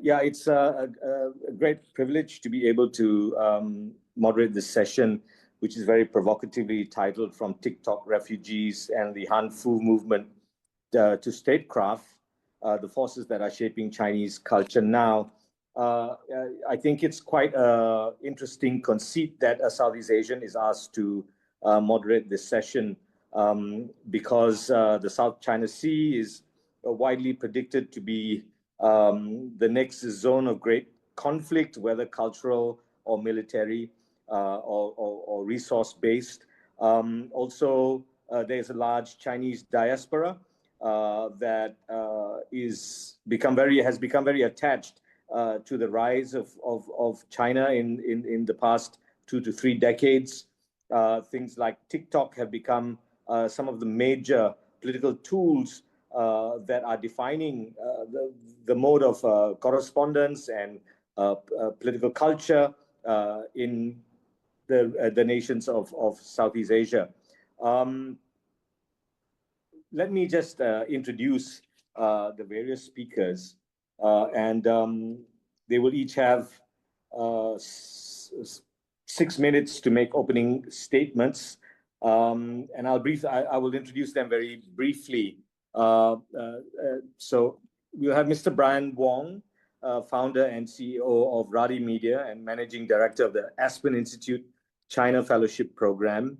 Yeah, it's a great privilege to be able to moderate this session, which is very provocatively titled From TikTok Refugees and the Hanfu Movement to Statecraft, the forces that are shaping Chinese culture now. I think it's quite an interesting conceit that a Southeast Asian is asked to moderate this session because the South China Sea is widely predicted to be the next zone of great conflict, whether cultural or military or resource-based. Also, there's a large Chinese diaspora that has become very attached to the rise of China in the past 2 to 3 decades. Things like TikTok have become some of the major political tools that are defining the mode of correspondence and political culture in the nations of Southeast Asia. Let me just introduce the various speakers, and they will each have 6 minutes to make opening statements, and I will introduce them very briefly. So we'll have Mr. Brian Wong, founder and CEO of Radi Media and managing director of the Aspen Institute China Fellowship Program.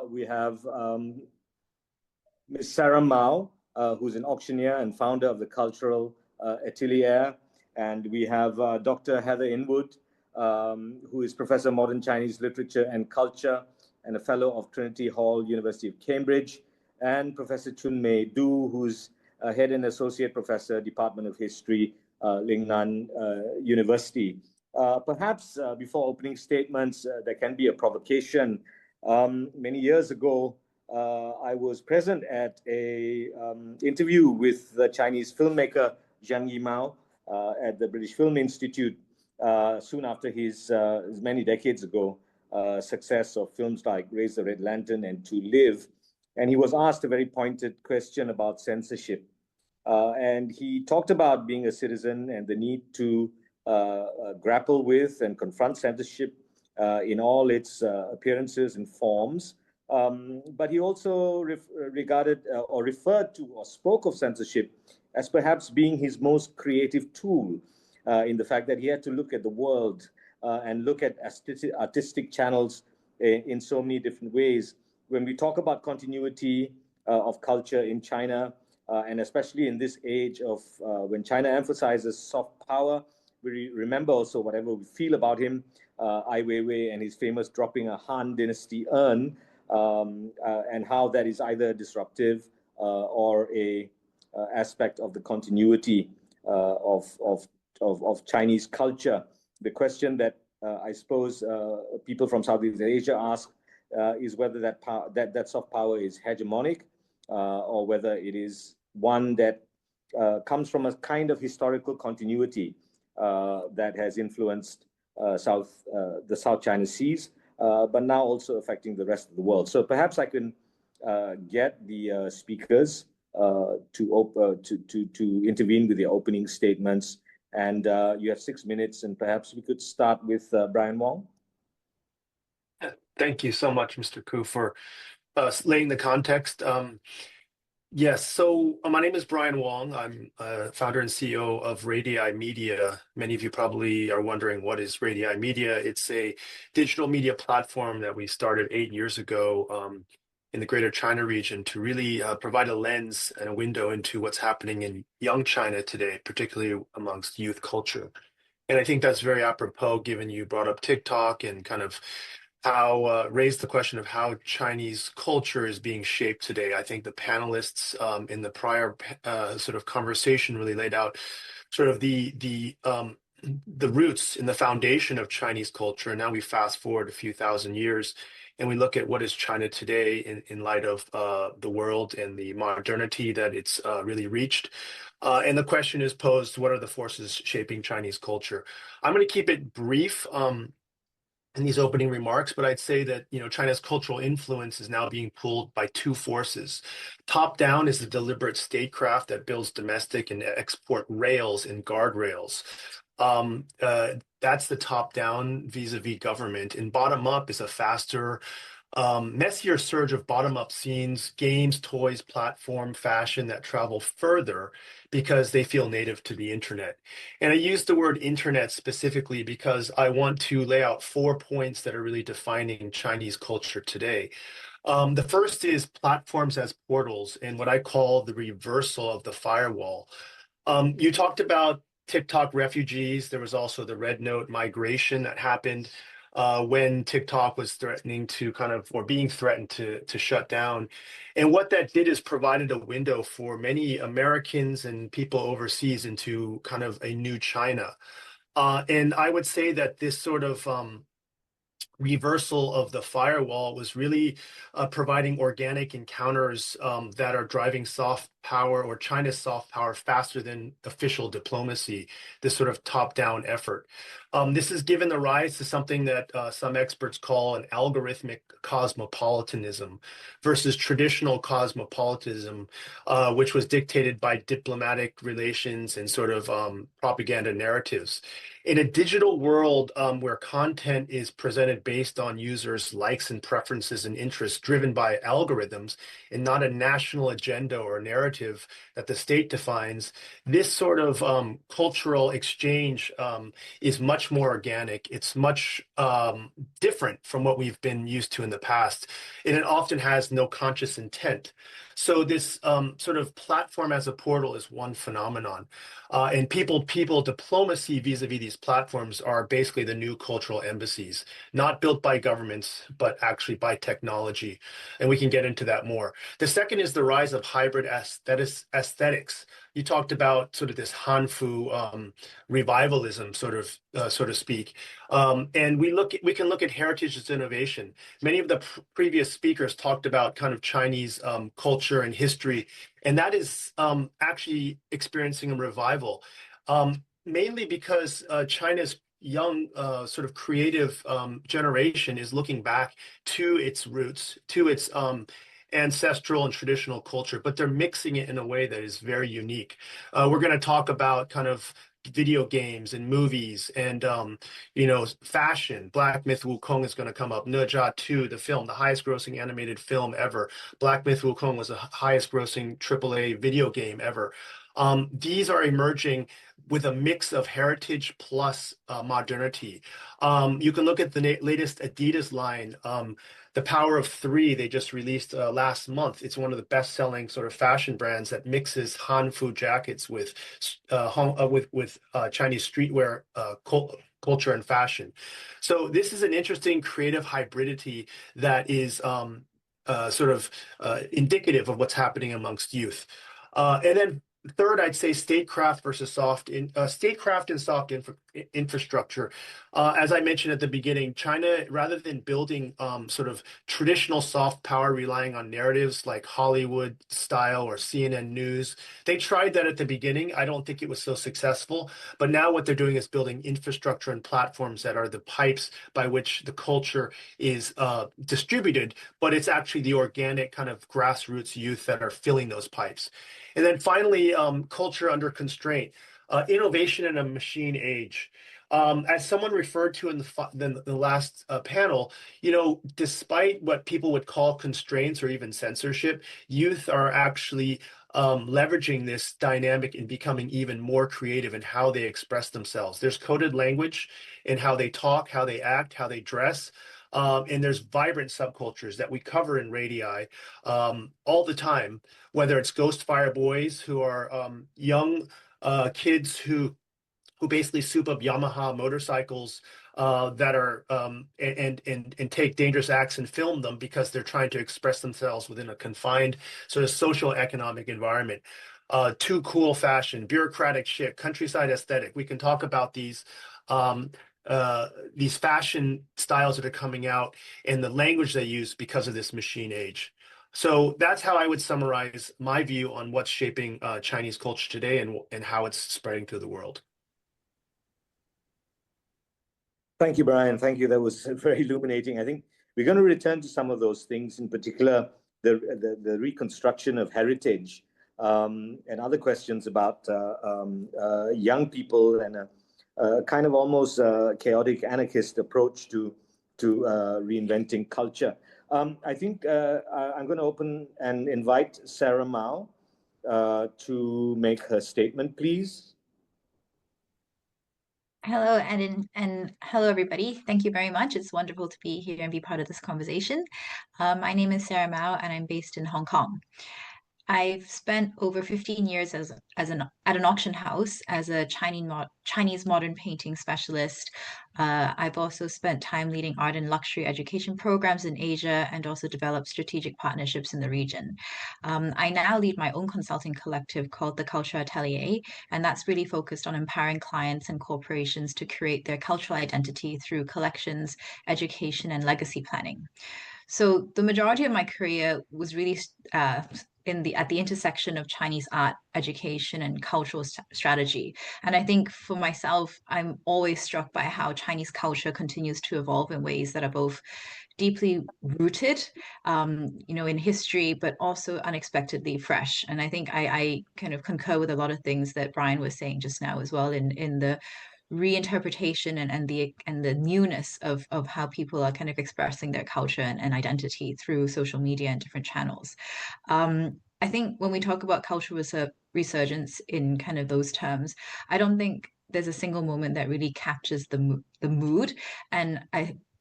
We have Ms. Sarah Mao, who's an auctioneer and founder of the Cultural Atelier. And we have Dr. Heather Inwood, who is Professor of Modern Chinese Literature and Culture and a Fellow of Trinity Hall, University of Cambridge, and Professor Chun Mei Du, who's Head and Associate Professor, Department of History, Lingnan University. Perhaps before opening statements, there can be a provocation. Many years ago, I was present at an interview with the Chinese filmmaker Zhang Yimou at the British Film Institute soon after his many decades ago success of films like Raise the Red Lantern and To Live. And he was asked a very pointed question about censorship. And he talked about being a citizen and the need to grapple with and confront censorship in all its appearances and forms. But he also regarded or referred to or spoke of censorship as perhaps being his most creative tool in the fact that he had to look at the world and look at artistic channels in so many different ways. When we talk about continuity of culture in China, and especially in this age of when China emphasizes soft power, we remember also whatever we feel about him, Ai Weiwei and his famous dropping a Han Dynasty urn, and how that is either disruptive or a aspect of the continuity of Chinese culture. The question that I suppose people from Southeast Asia ask is whether that soft power is hegemonic or whether it is one that comes from a kind of historical continuity that has influenced the South China Seas, but now also affecting the rest of the world. So perhaps I can get the speakers to intervene with the opening statements. And you have 6 minutes, and perhaps we could start with Brian Wong. Thank you so much, Mr. Koo, for laying the context. Yes, so my name is Brian Wong. I'm founder and CEO of Radii Media. Many of you probably are wondering, what is Radii Media? It's a digital media platform that we started 8 years ago in the Greater China region to really provide a lens and a window into what's happening in young China today, particularly amongst youth culture. And I think that's very apropos, given you brought up TikTok and kind of how raised the question of how Chinese culture is being shaped today. I think the panelists in the prior sort of conversation really laid out sort of the roots in the foundation of Chinese culture. And now we fast forward a few thousand years and we look at what is China today in light of the world and the modernity that it's really reached. And the question is posed, what are the forces shaping Chinese culture? I'm going to keep it brief. in these opening remarks, but I'd say that, China's cultural influence is now being pulled by two forces. Top down is the deliberate statecraft that builds domestic and export rails and guardrails. That's the top down vis-a-vis government, and bottom up is a faster, messier surge of bottom-up scenes, games, toys, platform, fashion that travel further because they feel native to the internet. And I use the word internet specifically because I want to lay out 4 points that are really defining Chinese culture today. The first is platforms as portals and what I call the reversal of the firewall. You talked about TikTok refugees. There was also the red note migration that happened when TikTok was threatening to or being threatened to shut down. And what that did is provided a window for many Americans and people overseas into kind of a new China. And I would say that this sort of reversal of the firewall was really providing organic encounters that are driving soft power, or China's soft power, faster than official diplomacy, this sort of top-down effort. This has given the rise to something that some experts call an algorithmic cosmopolitanism versus traditional cosmopolitanism, which was dictated by diplomatic relations and sort of propaganda narratives. In a digital world where content is presented based on users' likes and preferences and interests driven by algorithms and not a national agenda or narrative that the state defines, this sort of cultural exchange is much more organic. It's much different from what we've been used to in the past, and it often has no conscious intent. So this sort of platform as a portal is one phenomenon. And people diplomacy vis-a-vis these platforms are basically the new cultural embassies, not built by governments, but actually by technology. And we can get into that more. The second is the rise of hybrid aesthetics. You talked about sort of this Hanfu revivalism, so to speak. And we can look at heritage as innovation. Many of the previous speakers talked about kind of Chinese culture and history, and that is actually experiencing a revival, mainly because China's young sort of creative generation is looking back to its roots, to its ancestral and traditional culture, but they're mixing it in a way that is very unique. We're going to talk about kind of video games and movies and fashion. Black Myth Wukong is going to come up. Ne Zha 2, the film, the highest grossing animated film ever. Black Myth Wukong was the highest grossing AAA video game ever. These are emerging with a mix of heritage plus modernity. You can look at the latest Adidas line, The Power of Three. They just released last month. It's one of the best-selling sort of fashion brands that mixes Hanfu jackets with Chinese streetwear culture and fashion. So this is an interesting creative hybridity that is indicative of what's happening amongst youth. And then third, I'd say statecraft versus statecraft and soft infrastructure. As I mentioned at the beginning, China, rather than building sort of traditional soft power relying on narratives like Hollywood style or CNN News, they tried that at the beginning. I don't think it was so successful. But now what they're doing is building infrastructure and platforms that are the pipes by which the culture is distributed, but it's actually the organic kind of grassroots youth that are filling those pipes. And then finally, culture under constraint, innovation in a machine age. As someone referred to in the last panel, despite what people would call constraints or even censorship, youth are actually leveraging this dynamic and becoming even more creative in how they express themselves. There's coded language in how they talk, how they act, how they dress. And there's vibrant subcultures that we cover in Radii all the time, whether it's Ghost Fire Boys, who are young kids who basically soup up Yamaha motorcycles that are and take dangerous acts and film them because they're trying to express themselves within a confined sort of social economic environment. Too cool fashion, bureaucratic shit, countryside aesthetic. We can talk about these fashion styles that are coming out and the language they use because of this machine age. So that's how I would summarize my view on what's shaping Chinese culture today and how it's spreading through the world. Thank you, Brian. Thank you. That was very illuminating. I think we're going to return to some of those things, in particular, the reconstruction of heritage, and other questions about young people and a kind of almost chaotic anarchist approach to reinventing culture. I think I'm going to open and invite Sarah Mao to make her statement, please. Hello, and hello, everybody. Thank you very much. It's wonderful to be here and be part of this conversation. My name is Sarah Mao, and I'm based in Hong Kong. I've spent over 15 years at an auction house as a Chinese modern painting specialist. I've also spent time leading art and luxury education programs in Asia and also developed strategic partnerships in the region. I now lead my own consulting collective called the Culture Atelier, and that's really focused on empowering clients and corporations to create their cultural identity through collections, education, and legacy planning. So the majority of my career was really at the intersection of Chinese art, education, and cultural strategy. And I think for myself, I'm always struck by how Chinese culture continues to evolve in ways that are both deeply rooted, in history, but also unexpectedly fresh. And I think I kind of concur with a lot of things that Brian was saying just now as well in the reinterpretation and the newness of how people are kind of expressing their culture and identity through social media and different channels. I think when we talk about cultural resurgence in kind of those terms, I don't think there's a single moment that really captures the mood. And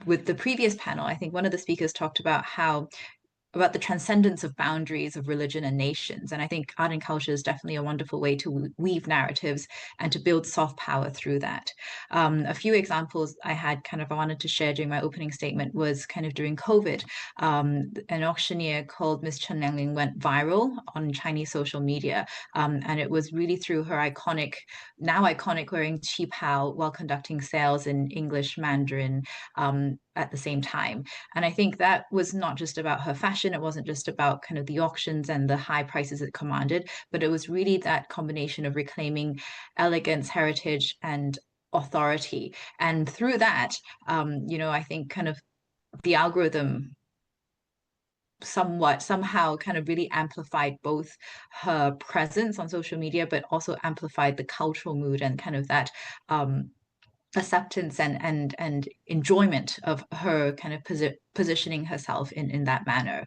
with the previous panel, I think one of the speakers talked about the transcendence of boundaries of religion and nations. And I think art and culture is definitely a wonderful way to weave narratives and to build soft power through that. A few examples I wanted to share during my opening statement was kind of during COVID. An auctioneer called Miss Chen Liangling went viral on Chinese social media. And it was really through her now iconic wearing qi pao while conducting sales in English, Mandarin, at the same time. And I think that was not just about her fashion. It wasn't just about kind of the auctions and the high prices it commanded, but it was really that combination of reclaiming elegance, heritage, and authority. And through that, I think kind of the algorithm somehow kind of really amplified both her presence on social media, but also amplified the cultural mood and kind of that acceptance and enjoyment of her kind of positioning herself in that manner.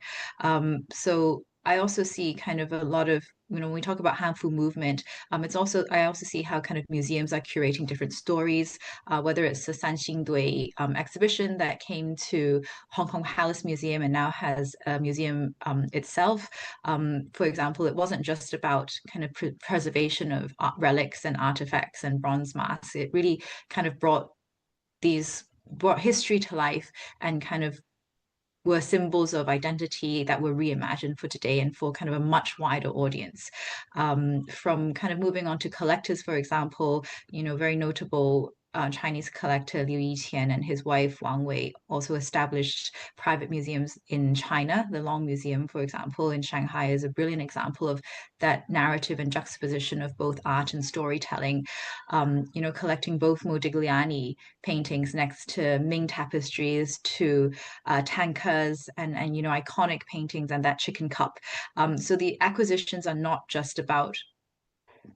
So I also see kind of a lot of, when we talk about Hanfu movement, I also see how kind of museums are curating different stories, whether it's the Sanxingdui exhibition that came to Hong Kong Palace Museum and now has a museum itself. For example, it wasn't just about kind of preservation of relics and artifacts and bronze masks. It really kind of brought history to life and kind of were symbols of identity that were reimagined for today and for kind of a much wider audience. From kind of moving on to collectors, for example, very notable Chinese collector Liu Yiqian and his wife Wang Wei also established private museums in China. The Long Museum, for example, in Shanghai is a brilliant example of that narrative and juxtaposition of both art and storytelling. Collecting both Modigliani paintings next to Ming tapestries to tankas and iconic paintings and that chicken cup. So the acquisitions are not just about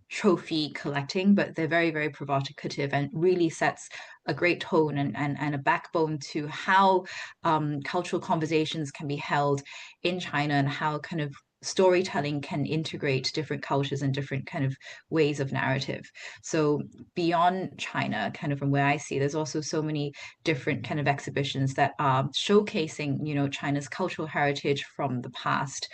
trophy collecting, but they're very, very provocative and really sets a great tone and a backbone to how cultural conversations can be held in China and how kind of storytelling can integrate different cultures and different kind of ways of narrative. So beyond China, kind of from where I see, there's also so many different kind of exhibitions that are showcasing, China's cultural heritage from the past.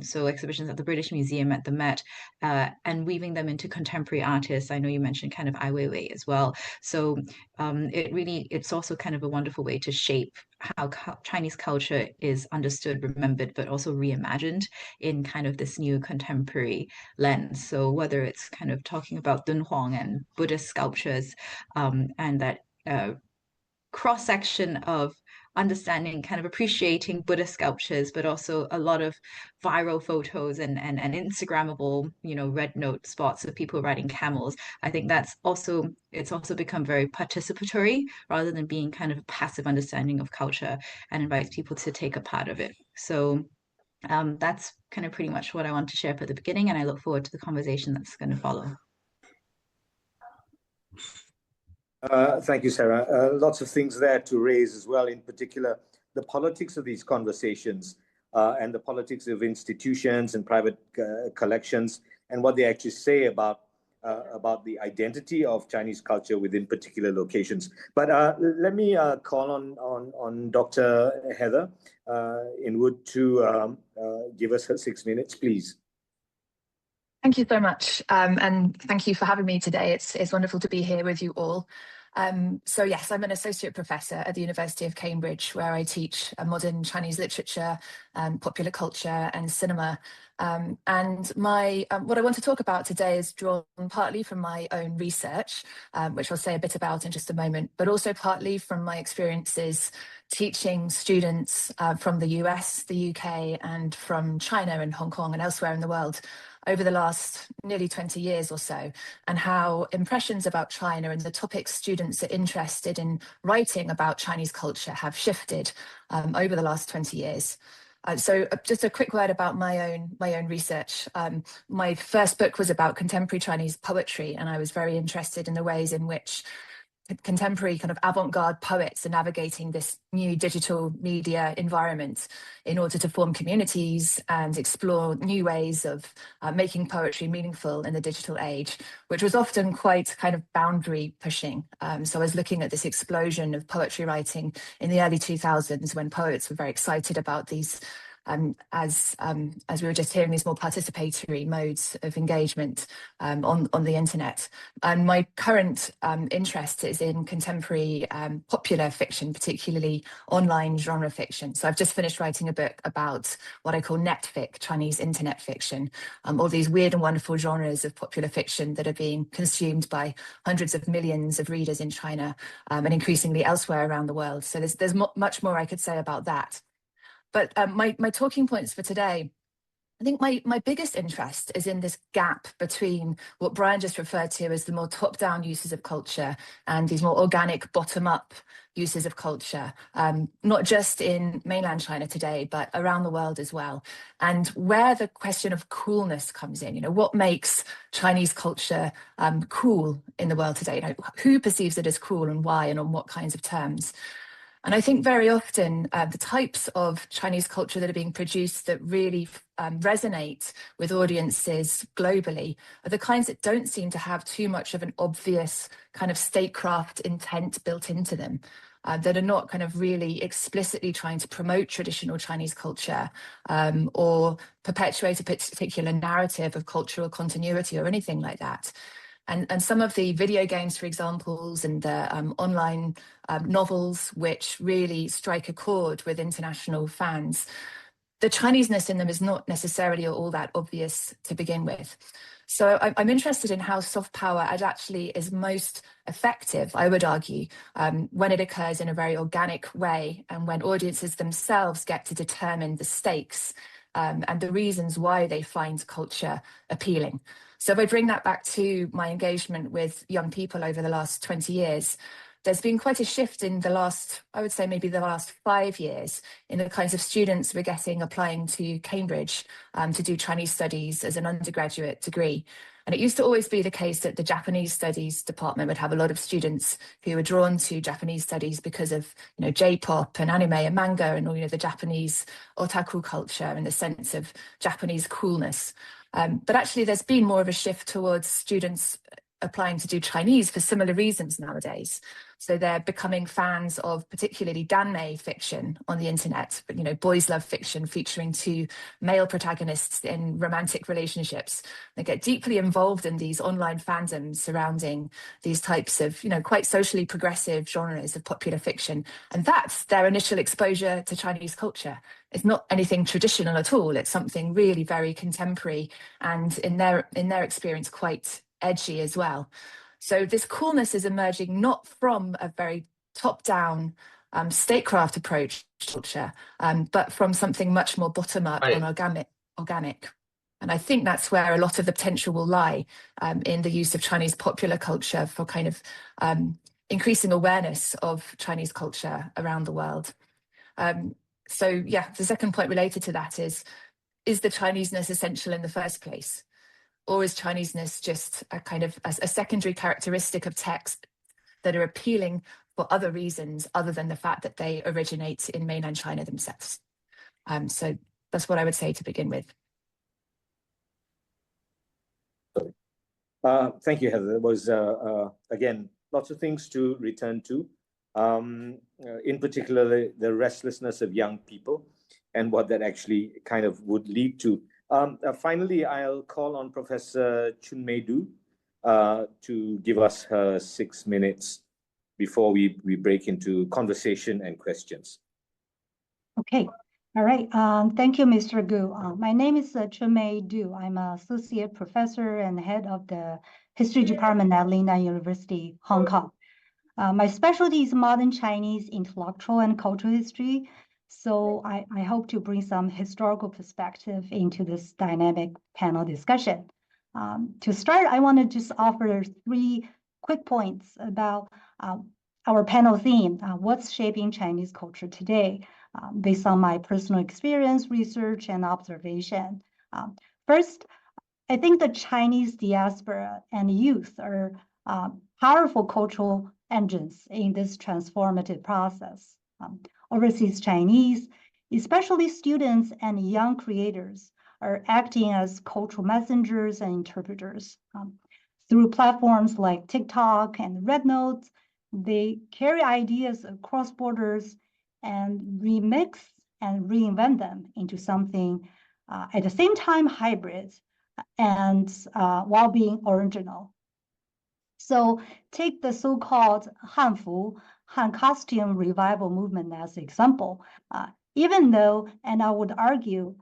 So exhibitions at the British Museum, at the Met, and weaving them into contemporary artists. I know you mentioned kind of Ai Weiwei as well. So it's also kind of a wonderful way to shape how Chinese culture is understood, remembered, but also reimagined in kind of this new contemporary lens. So whether it's kind of talking about Dunhuang and Buddhist sculptures, and that cross-section of understanding, kind of appreciating Buddhist sculptures, but also a lot of viral photos and Instagrammable, red note spots of people riding camels. I think it's also become very participatory rather than being kind of a passive understanding of culture, and invites people to take a part of it. So that's kind of pretty much what I want to share for the beginning, and I look forward to the conversation that's going to follow. Thank you, Sarah. Lots of things there to raise as well, in particular, the politics of these conversations and the politics of institutions and private collections, and what they actually say about the identity of Chinese culture within particular locations. But let me call on Dr. Heather Inwood to give us her 6 minutes, please. Thank you so much, and thank you for having me today. It's wonderful to be here with you all. So yes, I'm an associate professor at the University of Cambridge, where I teach modern Chinese literature, popular culture, and cinema. And what I want to talk about today is drawn partly from my own research, which I'll say a bit about in just a moment, but also partly from my experiences teaching students from the US, the UK, and from China and Hong Kong and elsewhere in the world over the last nearly 20 years or so, and how impressions about China and the topics students are interested in writing about Chinese culture have shifted over the last 20 years. So just a quick word about my own research. My first book was about contemporary Chinese poetry, and I was very interested in the ways in which contemporary kind of avant-garde poets are navigating this new digital media environment in order to form communities and explore new ways of making poetry meaningful in the digital age, which was often quite kind of boundary pushing. So I was looking at this explosion of poetry writing in the early 2000s when poets were very excited about these as we were just hearing, these more participatory modes of engagement on the internet. And my current interest is in contemporary popular fiction, particularly online genre fiction. So I've just finished writing a book about what I call netfic, Chinese internet fiction, all these weird and wonderful genres of popular fiction that are being consumed by hundreds of millions of readers in China and increasingly elsewhere around the world. So there's much more I could say about that. But my talking points for today, I think my biggest interest is in this gap between what Brian just referred to as the more top-down uses of culture and these more organic bottom-up uses of culture, not just in mainland China today, but around the world as well. And where the question of coolness comes in, what makes Chinese culture cool in the world today? Who perceives it as cool and why, and on what kinds of terms? And I think very often the types of Chinese culture that are being produced that really resonate with audiences globally are the kinds that don't seem to have too much of an obvious kind of statecraft intent built into them, that are not kind of really explicitly trying to promote traditional Chinese culture or perpetuate a particular narrative of cultural continuity or anything like that. And some of the video games, for example, and the online novels, which really strike a chord with international fans, the Chineseness in them is not necessarily all that obvious to begin with. So I'm interested in how soft power actually is most effective, I would argue, when it occurs in a very organic way and when audiences themselves get to determine the stakes and the reasons why they find culture appealing. So if I bring that back to my engagement with young people over the last 20 years, there's been quite a shift in the last, I would say maybe the last 5 years, in the kinds of students we're getting applying to Cambridge to do Chinese studies as an undergraduate degree. And it used to always be the case that the Japanese studies department would have a lot of students who were drawn to Japanese studies because of, J-pop and anime and manga and all, the Japanese otaku culture and the sense of Japanese coolness. But actually, there's been more of a shift towards students applying to do Chinese for similar reasons nowadays. So they're becoming fans of particularly danmei fiction on the internet, but boys love fiction featuring two male protagonists in romantic relationships. They get deeply involved in these online fandoms surrounding these types of, quite socially progressive genres of popular fiction. And that's their initial exposure to Chinese culture. It's not anything traditional at all. It's something really very contemporary and in their experience quite edgy as well. So this coolness is emerging not from a very top-down statecraft approach to culture, but from something much more bottom-up and organic. And I think that's where a lot of the potential will lie in the use of Chinese popular culture for kind of increasing awareness of Chinese culture around the world. So yeah, the second point related to that is the Chineseness essential in the first place? Or is Chineseness just a kind of a secondary characteristic of texts that are appealing for other reasons other than the fact that they originate in mainland China themselves? So that's what I would say to begin with. Thank you, Heather. There was, again, lots of things to return to, in particular, the restlessness of young people and what that actually kind of would lead to. Finally, I'll call on Professor Chunmei Du to give us her 6 minutes before we break into conversation and questions. Okay. All right. Thank you, Mr. Gu. My name is Chunmei Du. I'm an associate professor and head of the history department at Lingnan University, Hong Kong. My specialty is modern Chinese intellectual and cultural history. So I hope to bring some historical perspective into this dynamic panel discussion. To start, I want to just offer 3 quick points about our panel theme, what's shaping Chinese culture today, based on my personal experience, research, and observation. First, I think the Chinese diaspora and youth are powerful cultural engines in this transformative process. Overseas Chinese, especially students and young creators, are acting as cultural messengers and interpreters. Through platforms like TikTok and Red Notes, they carry ideas across borders and remix and reinvent them into something at the same time hybrid and while being original. So take the so-called Hanfu, Han costume revival movement as an example, even though, and I would argue,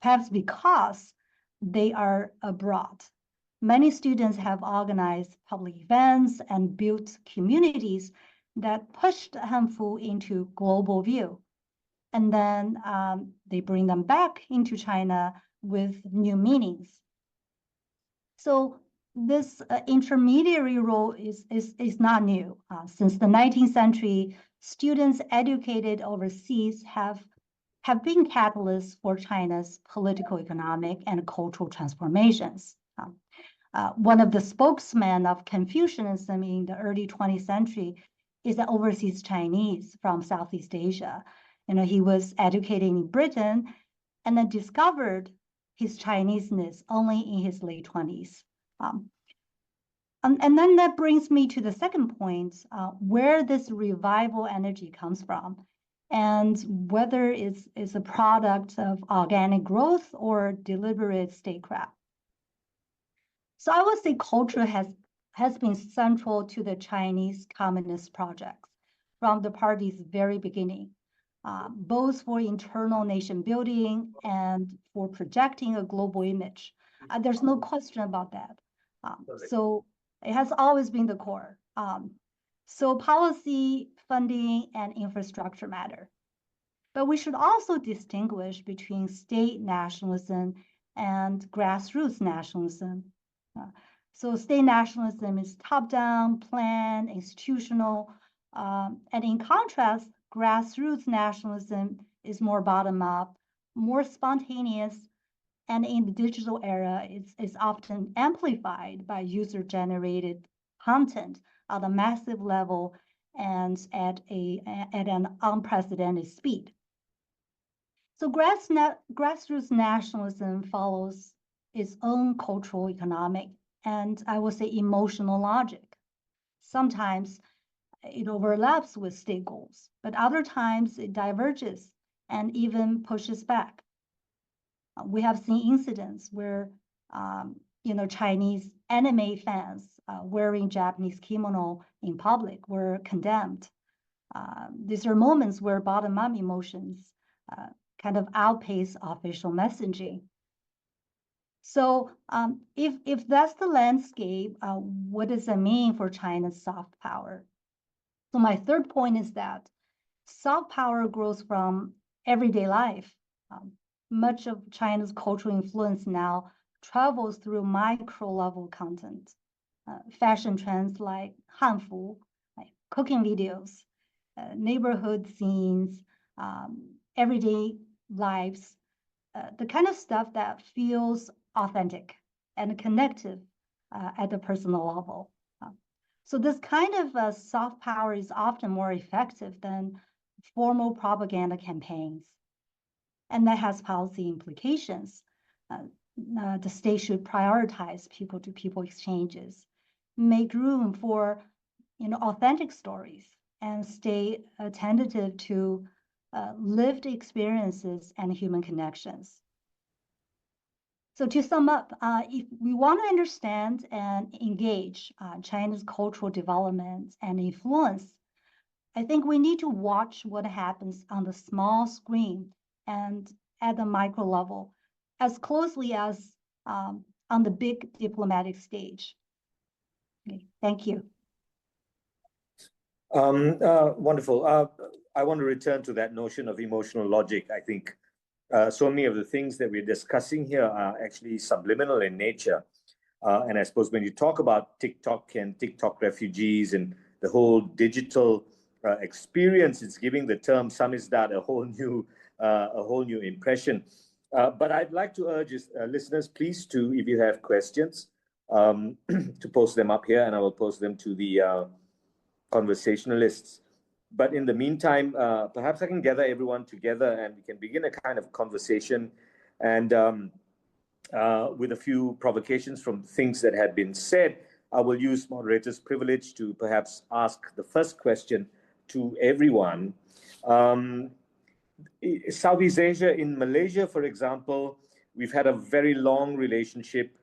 perhaps because they are abroad. Many students have organized public events and built communities that pushed Hanfu into global view. And then they bring them back into China with new meanings. So this intermediary role is not new. Since the 19th century, students educated overseas have been catalysts for China's political, economic, and cultural transformations. One of the spokesmen of Confucianism in the early 20th century is an overseas Chinese from Southeast Asia. He was educated in Britain and then discovered his Chineseness only in his late 20s. And then that brings me to the second point, where this revival energy comes from, and whether it's a product of organic growth or deliberate statecraft. So I would say culture has been central to the Chinese Communist projects from the party's very beginning, both for internal nation building and for projecting a global image. There's no question about that. So it has always been the core. So policy, funding, and infrastructure matter. But we should also distinguish between state nationalism and grassroots nationalism. So state nationalism is top-down, planned, institutional, and in contrast, grassroots nationalism is more bottom-up, more spontaneous, and in the digital era, it's often amplified by user-generated content at a massive level and at an unprecedented speed. So grassroots nationalism follows its own cultural, economic, and I would say emotional logic. Sometimes it overlaps with state goals, but other times it diverges and even pushes back. We have seen incidents where, Chinese anime fans wearing Japanese kimono in public were condemned. These are moments where bottom-up emotions kind of outpace official messaging. So if that's the landscape, what does it mean for China's soft power? So my third point is that Soft power grows from everyday life. Much of China's cultural influence now travels through micro-level content. Fashion trends like Hanfu, like cooking videos, neighborhood scenes, everyday lives, the kind of stuff that feels authentic and connective at the personal level. So this kind of soft power is often more effective than formal propaganda campaigns. And that has policy implications. The state should prioritize people-to-people exchanges, make room for authentic stories, and stay attentive to lived experiences and human connections. So to sum up, if we want to understand and engage China's cultural development and influence, I think we need to watch what happens on the small screen and at the micro level as closely as on the big diplomatic stage. Okay, thank you. Wonderful. I want to return to that notion of emotional logic. I think so many of the things that we're discussing here are actually subliminal in nature. And I suppose when you talk about TikTok and TikTok refugees and the whole digital experience, it's giving the term samizdat a whole new impression. But I'd like to urge listeners, please, to, if you have questions, to post them up here, and I will post them to the conversationalists. But in the meantime, perhaps I can gather everyone together and we can begin a kind of conversation, and with a few provocations from things that had been said, I will use moderator's privilege to perhaps ask the first question to everyone. Southeast Asia, in Malaysia, for example, we've had a very long relationship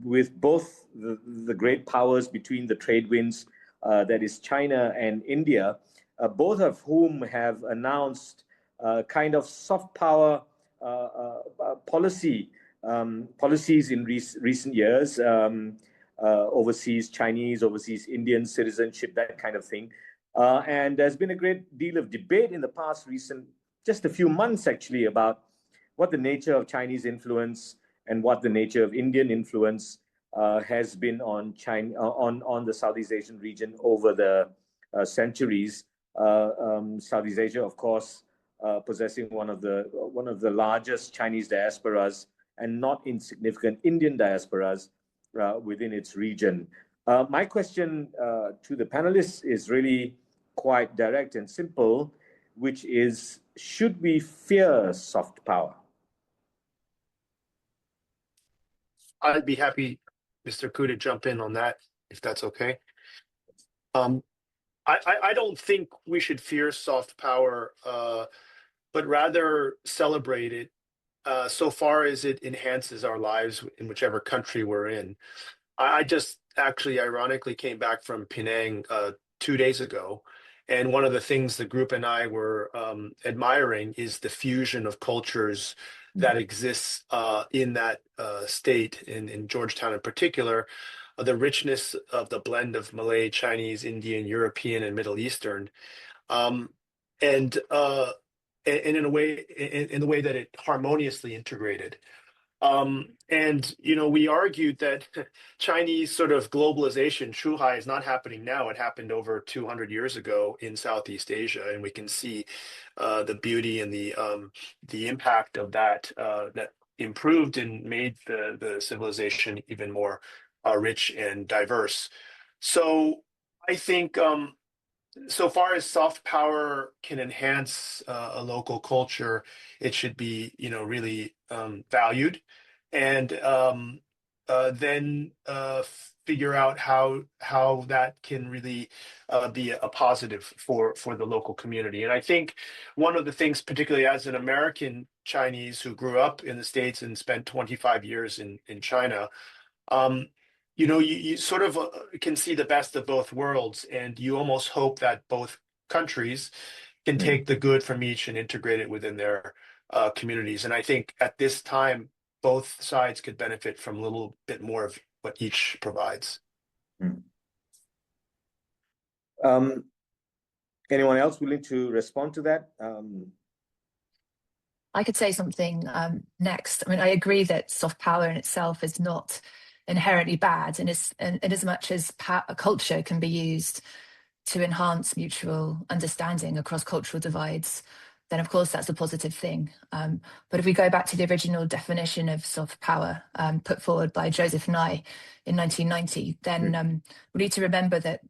with both the great powers between the trade winds, that is China and India, both of whom have announced kind of soft power policies in recent years, overseas Chinese, overseas Indian citizenship, that kind of thing. And there's been a great deal of debate in the past just a few months actually, about what the nature of Chinese influence and what the nature of Indian influence has been on China, on the Southeast Asian region over the centuries. Southeast Asia, of course, possessing one of the largest Chinese diasporas and not insignificant Indian diasporas within its region. My question to the panelists is really quite direct and simple, which is, should we fear soft power? I'd be happy, Mr. Koo, to jump in on that, if that's okay. I don't think we should fear soft power, but rather celebrate it so far as it enhances our lives in whichever country we're in. I just actually ironically came back from Penang 2 days ago, and one of the things the group and I were admiring is the fusion of cultures that exists in that state, in Georgetown in particular, the richness of the blend of Malay, Chinese, Indian, European, and Middle Eastern, and in the way that it harmoniously integrated. And we argued that Chinese sort of globalization, Chuhai, is not happening now. It happened over 200 years ago in Southeast Asia, and we can see the beauty and the impact of that that improved and made the civilization even more rich and diverse. So I think so far as soft power can enhance a local culture, it should be, really valued, and then figure out how that can really be a positive for the local community. And I think one of the things, particularly as an American Chinese who grew up in the States and spent 25 years in China, you sort of can see the best of both worlds, and you almost hope that both countries can take the good from each and integrate it within their communities. And I think at this time, both sides could benefit from a little bit more of what each provides. Anyone else willing to respond to that? I could say something next. I mean, I agree that soft power in itself is not inherently bad, and in as much as culture can be used to enhance mutual understanding across cultural divides, then of course that's a positive thing. But if we go back to the original definition of soft power put forward by Joseph Nye in 1990, then we need to remember that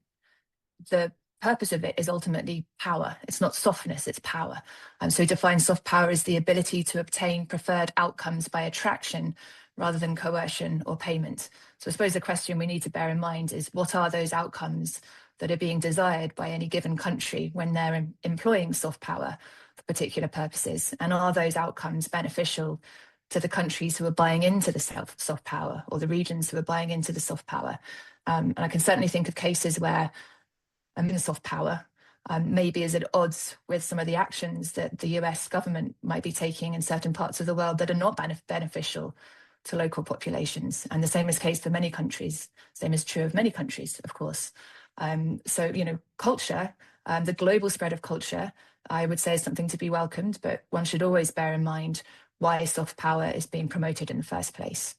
the purpose of it is ultimately power. It's not softness, it's power. So he defines soft power as the ability to obtain preferred outcomes by attraction rather than coercion or payment. So I suppose the question we need to bear in mind is, what are those outcomes that are being desired by any given country when they're employing soft power for particular purposes? And are those outcomes beneficial to the countries who are buying into the soft power, or the regions who are buying into the soft power? And I can certainly think of cases where soft power maybe is at odds with some of the actions that the US government might be taking in certain parts of the world that are not beneficial to local populations. And the same is the case for many countries. Same is true of many countries, of course. So, you know, culture, the global spread of culture, I would say, is something to be welcomed, but one should always bear in mind why soft power is being promoted in the first place.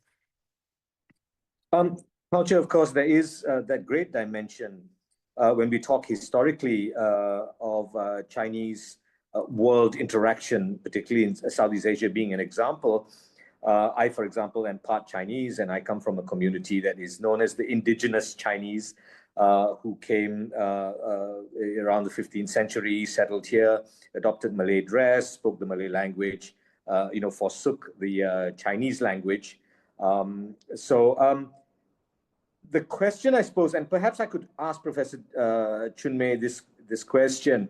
Culture, of course, there is that great dimension when we talk historically of Chinese world interaction, particularly in Southeast Asia being an example. I, for example, am part Chinese, and I come from a community that is known as the indigenous Chinese, who came around the 15th century, settled here, adopted Malay dress, spoke the Malay language, you know, forsook the Chinese language. The question, I suppose, and perhaps I could ask Professor Chunmei this question: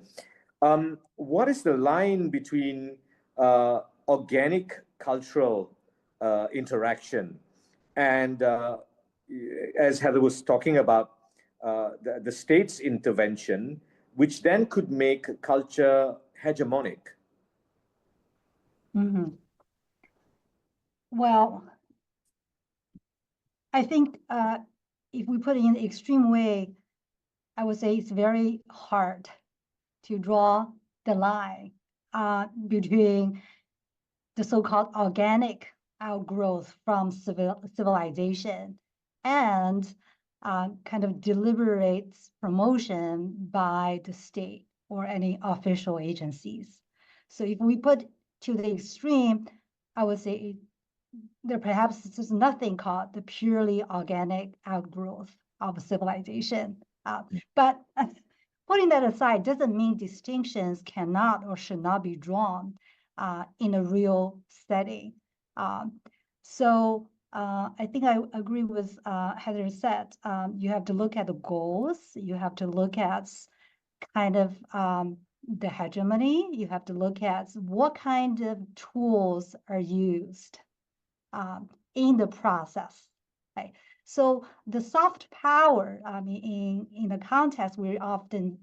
what is the line between organic cultural interaction and, as Heather was talking about, the state's intervention, which then could make culture hegemonic? Mm-hmm. Well, I think if we put it in the extreme way, I would say it's very hard to draw the line between the so-called organic outgrowth from civilization and kind of deliberate promotion by the state or any official agencies. So if we put to the extreme, I would say there perhaps is nothing called the purely organic outgrowth of civilization. But putting that aside doesn't mean distinctions cannot or should not be drawn in a real setting. I think I agree with Heather said. You have to look at the goals. You have to look at kind of the hegemony. You have to look at what kind of tools are used in the process. Right? So the soft power, I mean, in the context we often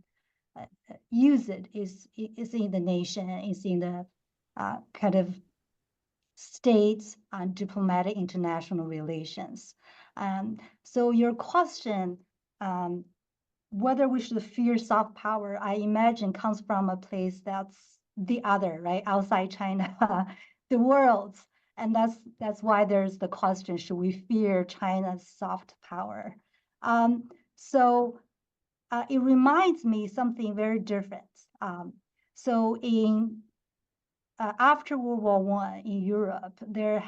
use it is in the nation, is in the kind of states and diplomatic international relations. So your question, whether we should fear soft power, I imagine comes from a place that's the other, right? Outside China, the world. And that's why there's the question, should we fear China's soft power? It reminds me something very different. So in after World War I in Europe, there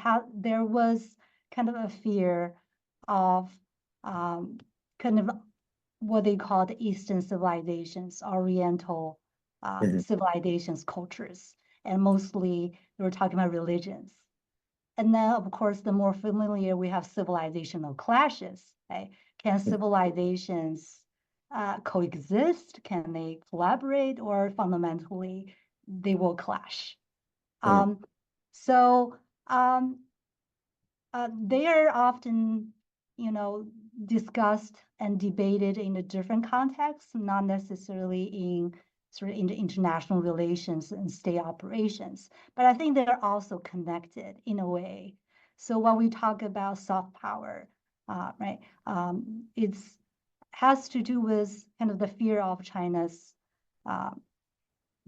was kind of a fear of kind of what they call the Eastern civilizations, Oriental civilizations, cultures, and mostly they were talking about religions. And then, of course, the more familiar we have civilizational clashes. Right? Can civilizations coexist? Can they collaborate? Or fundamentally, they will clash? They are often, discussed and debated in a different context, not necessarily in the international relations and state operations. But I think they're also connected in a way. So when we talk about soft power, right, it has to do with kind of the fear of China's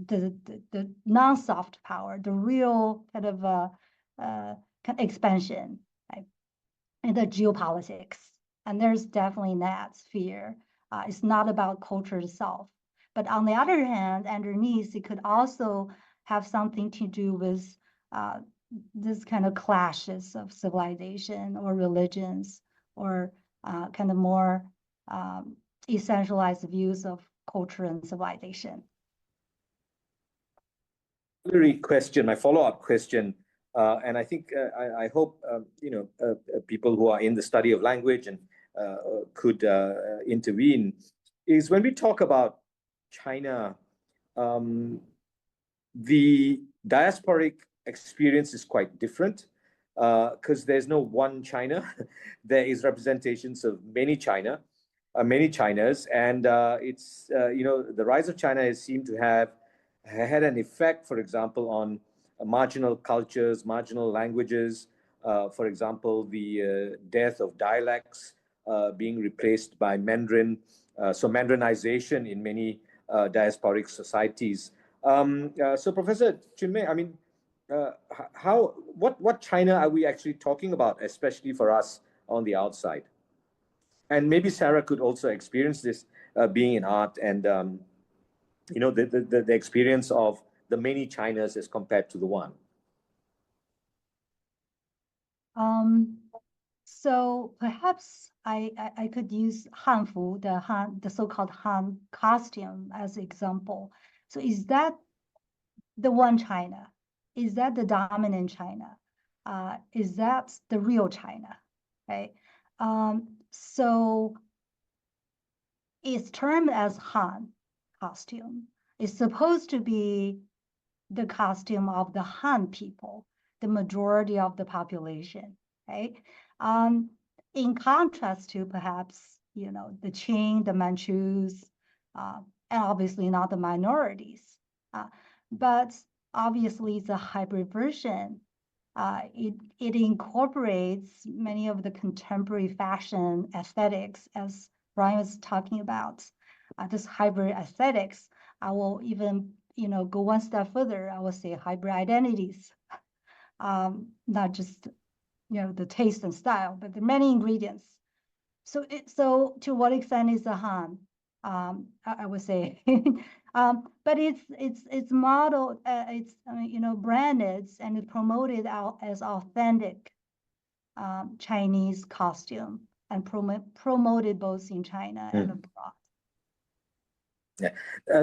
the non-soft power, the real kind of expansion, right? And the geopolitics. And there's definitely that sphere. It's not about culture itself. But on the other hand, underneath, it could also have something to do with this kind of clashes of civilization or religions, or kind of more essentialized views of culture and civilization. Question, my follow-up question, and I think I hope people who are in the study of language and could intervene, is when we talk about China, the diasporic experience is quite different because there's no one China. There is representations of many China, many Chinas, and it's the rise of China has seemed to have had an effect, for example, on marginal cultures, marginal languages. For example, the death of dialects being replaced by Mandarin, so Mandarinization in many diasporic societies. So, Professor Chinmay, I mean, what China are we actually talking about, especially for us on the outside? And maybe Sarah could also experience this being in art and the experience of the many Chinas as compared to the one. So perhaps I could use Hanfu, the so-called Han costume, as an example. So is that the one China? Is that the dominant China? Is that the real China? Right. So it's termed as Han costume. It's supposed to be the costume of the Han people, the majority of the population, right? In contrast to perhaps, the Qing, the Manchus, and obviously not the minorities. But obviously it's a hybrid version. It incorporates many of the contemporary fashion aesthetics, as Brian was talking about. This hybrid aesthetics, I will even go one step further. I will say hybrid identities, not just the taste and style, but the many ingredients. So to what extent is the Han? I would say, but it's modeled, it's branded and promoted out as authentic Chinese costume and promoted both in China and abroad. Yeah,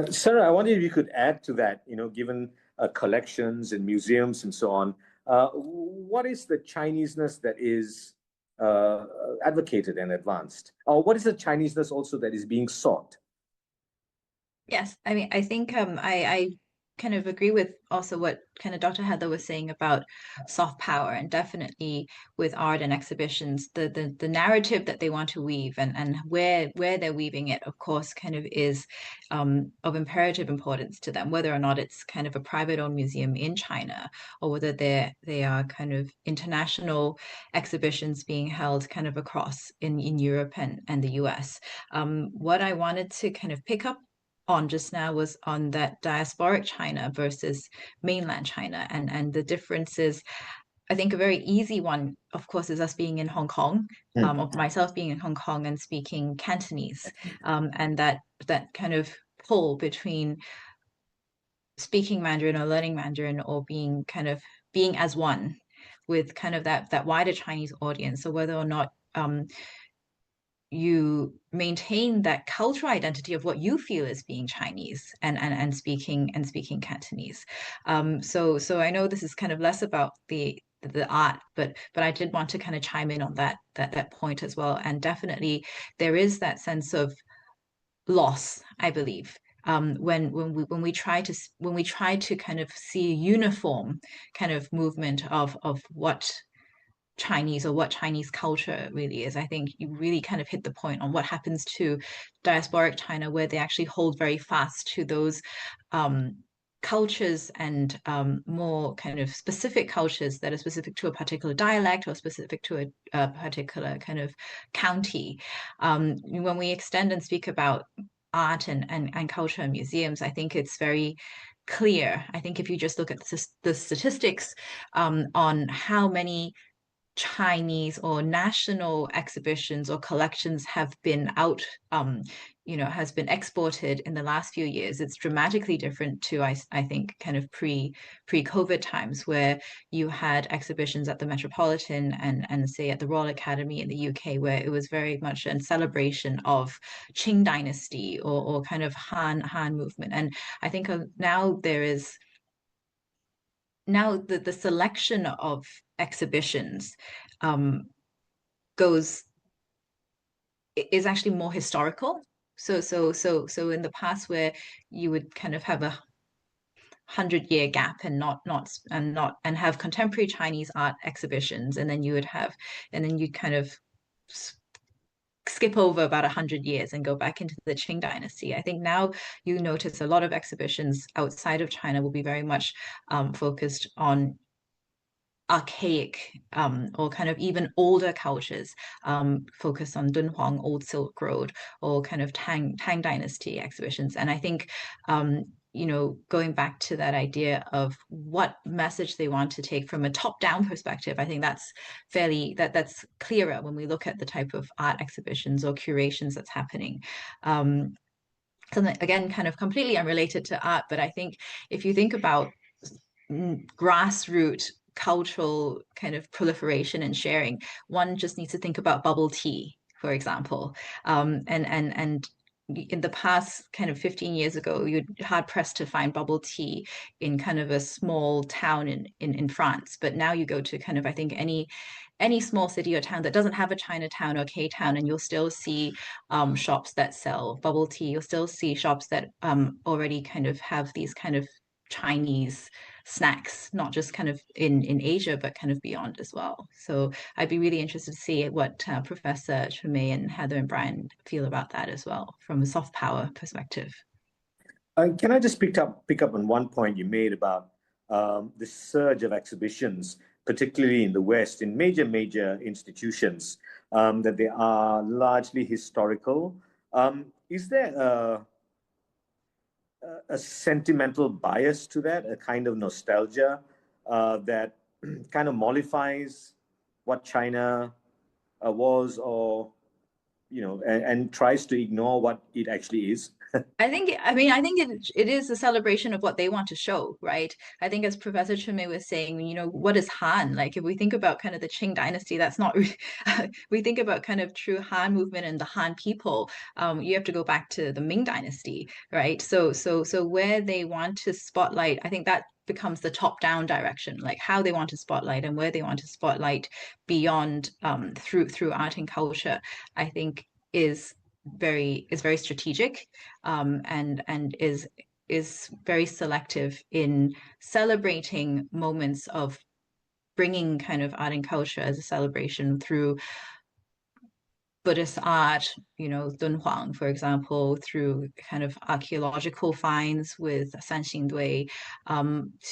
Sarah, I wonder if you could add to that. Given collections and museums and so on, what is the Chineseness that is advocated and advanced, or what is the Chineseness also that is being sought? Yes, I mean, I think I kind of agree with also what kind of Dr. Heather was saying about soft power, and definitely with art and exhibitions, the narrative that they want to weave and where they're weaving it, of course, kind of is of imperative importance to them, whether or not it's kind of a private owned museum in China or whether they are kind of international exhibitions being held kind of across in Europe and the US. What I wanted to kind of pick up on just now was on that diasporic China versus mainland China, and the differences. I think a very easy one, of course, is us being in Hong Kong, of myself being in Hong Kong and speaking Cantonese, and that kind of pull between speaking Mandarin or learning Mandarin or being as one with kind of that wider Chinese audience. So whether or not you maintain that cultural identity of what you feel as being Chinese and speaking Cantonese. So I know this is kind of less about the art, but I did want to kind of chime in on that point as well. And definitely there is that sense of loss, I believe, when we try to kind of see a uniform kind of movement of what Chinese or what Chinese culture really is. I think you really kind of hit the point on what happens to diasporic China, where they actually hold very fast to those cultures and more kind of specific cultures that are specific to a particular dialect or specific to a particular kind of county. When we extend and speak about art and culture and museums, I think it's very clear. I think if you just look at the statistics on how many Chinese or national exhibitions or collections have been has been exported in the last few years, it's dramatically different to, I think, kind of pre-COVID times, where you had exhibitions at the Metropolitan and say at the Royal Academy in the UK, where it was very much a celebration of Qing Dynasty or kind of Han movement. And I think now there is the selection of exhibitions is actually more historical. So in the past, where you would kind of have a 100-year gap and have contemporary Chinese art exhibitions, and then you'd kind of skip over about 100 years and go back into the Qing Dynasty. I think now you notice a lot of exhibitions outside of China will be very much focused on archaic or kind of even older cultures, focused on Dunhuang, Old Silk Road, or kind of Tang Dynasty exhibitions. And I think going back to that idea of what message they want to take from a top-down perspective, I think that's that's clearer when we look at the type of art exhibitions or curations that's happening. Something, again, kind of completely unrelated to art, but I think if you think about grassroots cultural kind of proliferation and sharing, one just needs to think about bubble tea, for example. And in the past kind of 15 years ago, you're hard pressed to find bubble tea in kind of a small town in France. But now you go to kind of, I think, any small city or town that doesn't have a Chinatown or K-town, and you'll still see shops that sell bubble tea. You'll still see shops that already kind of have these kind of Chinese snacks, not just kind of in Asia, but kind of beyond as well. So I'd be really interested to see what Professor Chumei and Heather and Brian feel about that as well, from a soft power perspective. Can I just pick up on one point you made about the surge of exhibitions, particularly in the West, in major institutions, that they are largely historical. Is there a sentimental bias to that, a kind of nostalgia that kind of mollifies what China was, or and tries to ignore what it actually is? I think it is a celebration of what they want to show, right? I think, as Professor Chumei was saying, what is Han? Like, if we think about kind of the Qing Dynasty, that's not we think about kind of true Han movement and the Han people, you have to go back to the Ming Dynasty, right? So where they want to spotlight, I think that becomes the top-down direction, like how they want to spotlight and where they want to spotlight beyond through art and culture, I think is very strategic, and is very selective in celebrating moments of bringing kind of art and culture as a celebration through Buddhist art, Dunhuang, for example, through kind of archaeological finds with Sanxingdui,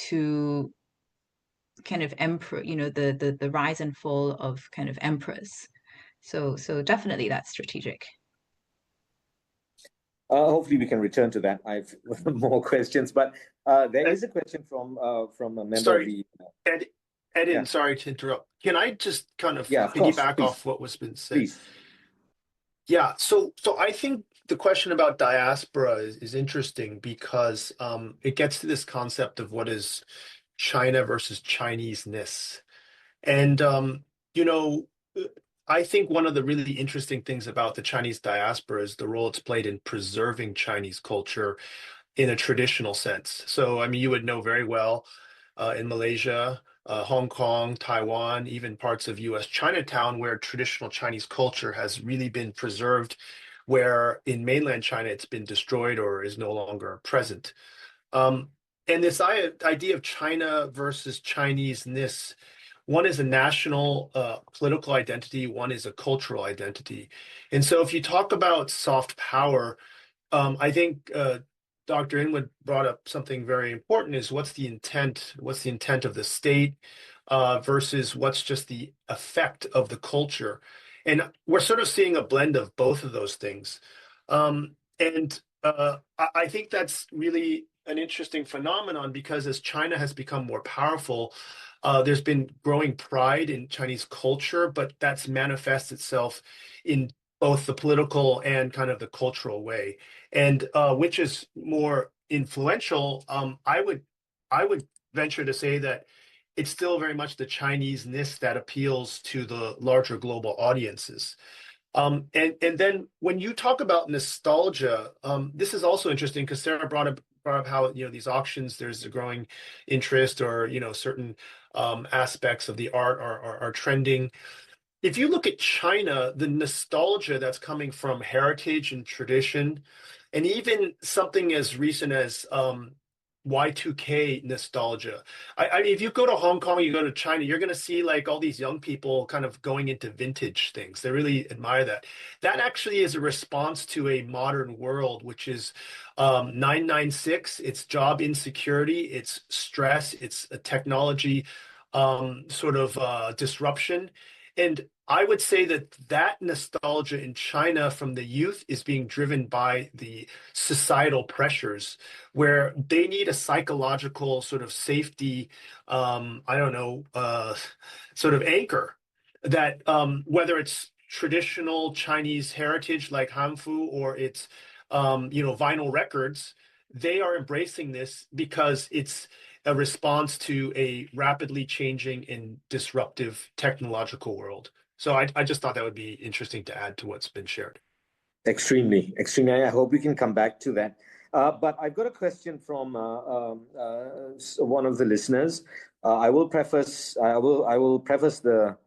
to kind of emperor, the rise and fall of kind of emperors. So definitely that's strategic. Hopefully we can return to that. I have more questions, but there is a question from a member of the... Edin, yeah. Sorry to interrupt. Can I just kind of of piggyback course, off what was been said? Please. Yeah, so I think the question about diaspora is interesting, because it gets to this concept of what is China versus Chinese-ness. And, I think one of the really interesting things about the Chinese diaspora is the role it's played in preserving Chinese culture in a traditional sense. So, I mean, you would know very well in Malaysia, Hong Kong, Taiwan, even parts of US Chinatown, where traditional Chinese culture has really been preserved, where in mainland China it's been destroyed or is no longer present. And this idea of China versus Chinese-ness, one is a national political identity, one is a cultural identity. And so if you talk about soft power, I think Dr. Inwood brought up something very important, is what's the intent of the state versus what's just the effect of the culture. And we're sort of seeing a blend of both of those things. And I think that's really an interesting phenomenon because as China has become more powerful, there's been growing pride in Chinese culture, but that's manifests itself in both the political and kind of the cultural way. And which is more influential? I would venture to say that it's still very much the Chinese-ness that appeals to the larger global audiences. And then when you talk about nostalgia, this is also interesting because Sarah brought up how these auctions, there's a growing interest, or certain aspects of the art are trending. If you look at China, the nostalgia that's coming from heritage and tradition, and even something as recent as Y2K nostalgia. If you go to Hong Kong, you go to China, you're going to see like all these young people kind of going into vintage things. They really admire that. That actually is a response to a modern world, which is 996. It's job insecurity, it's stress, it's a technology disruption. And I would say that nostalgia in China from the youth is being driven by the societal pressures, where they need a psychological sort of safety, sort of anchor that whether it's traditional Chinese heritage like Hanfu or it's vinyl records, they are embracing this because it's a response to a rapidly changing and disruptive technological world. So I just thought that would be interesting to add to what's been shared. Extremely. I hope we can come back to that. But I've got a question from one of the listeners. I will preface the.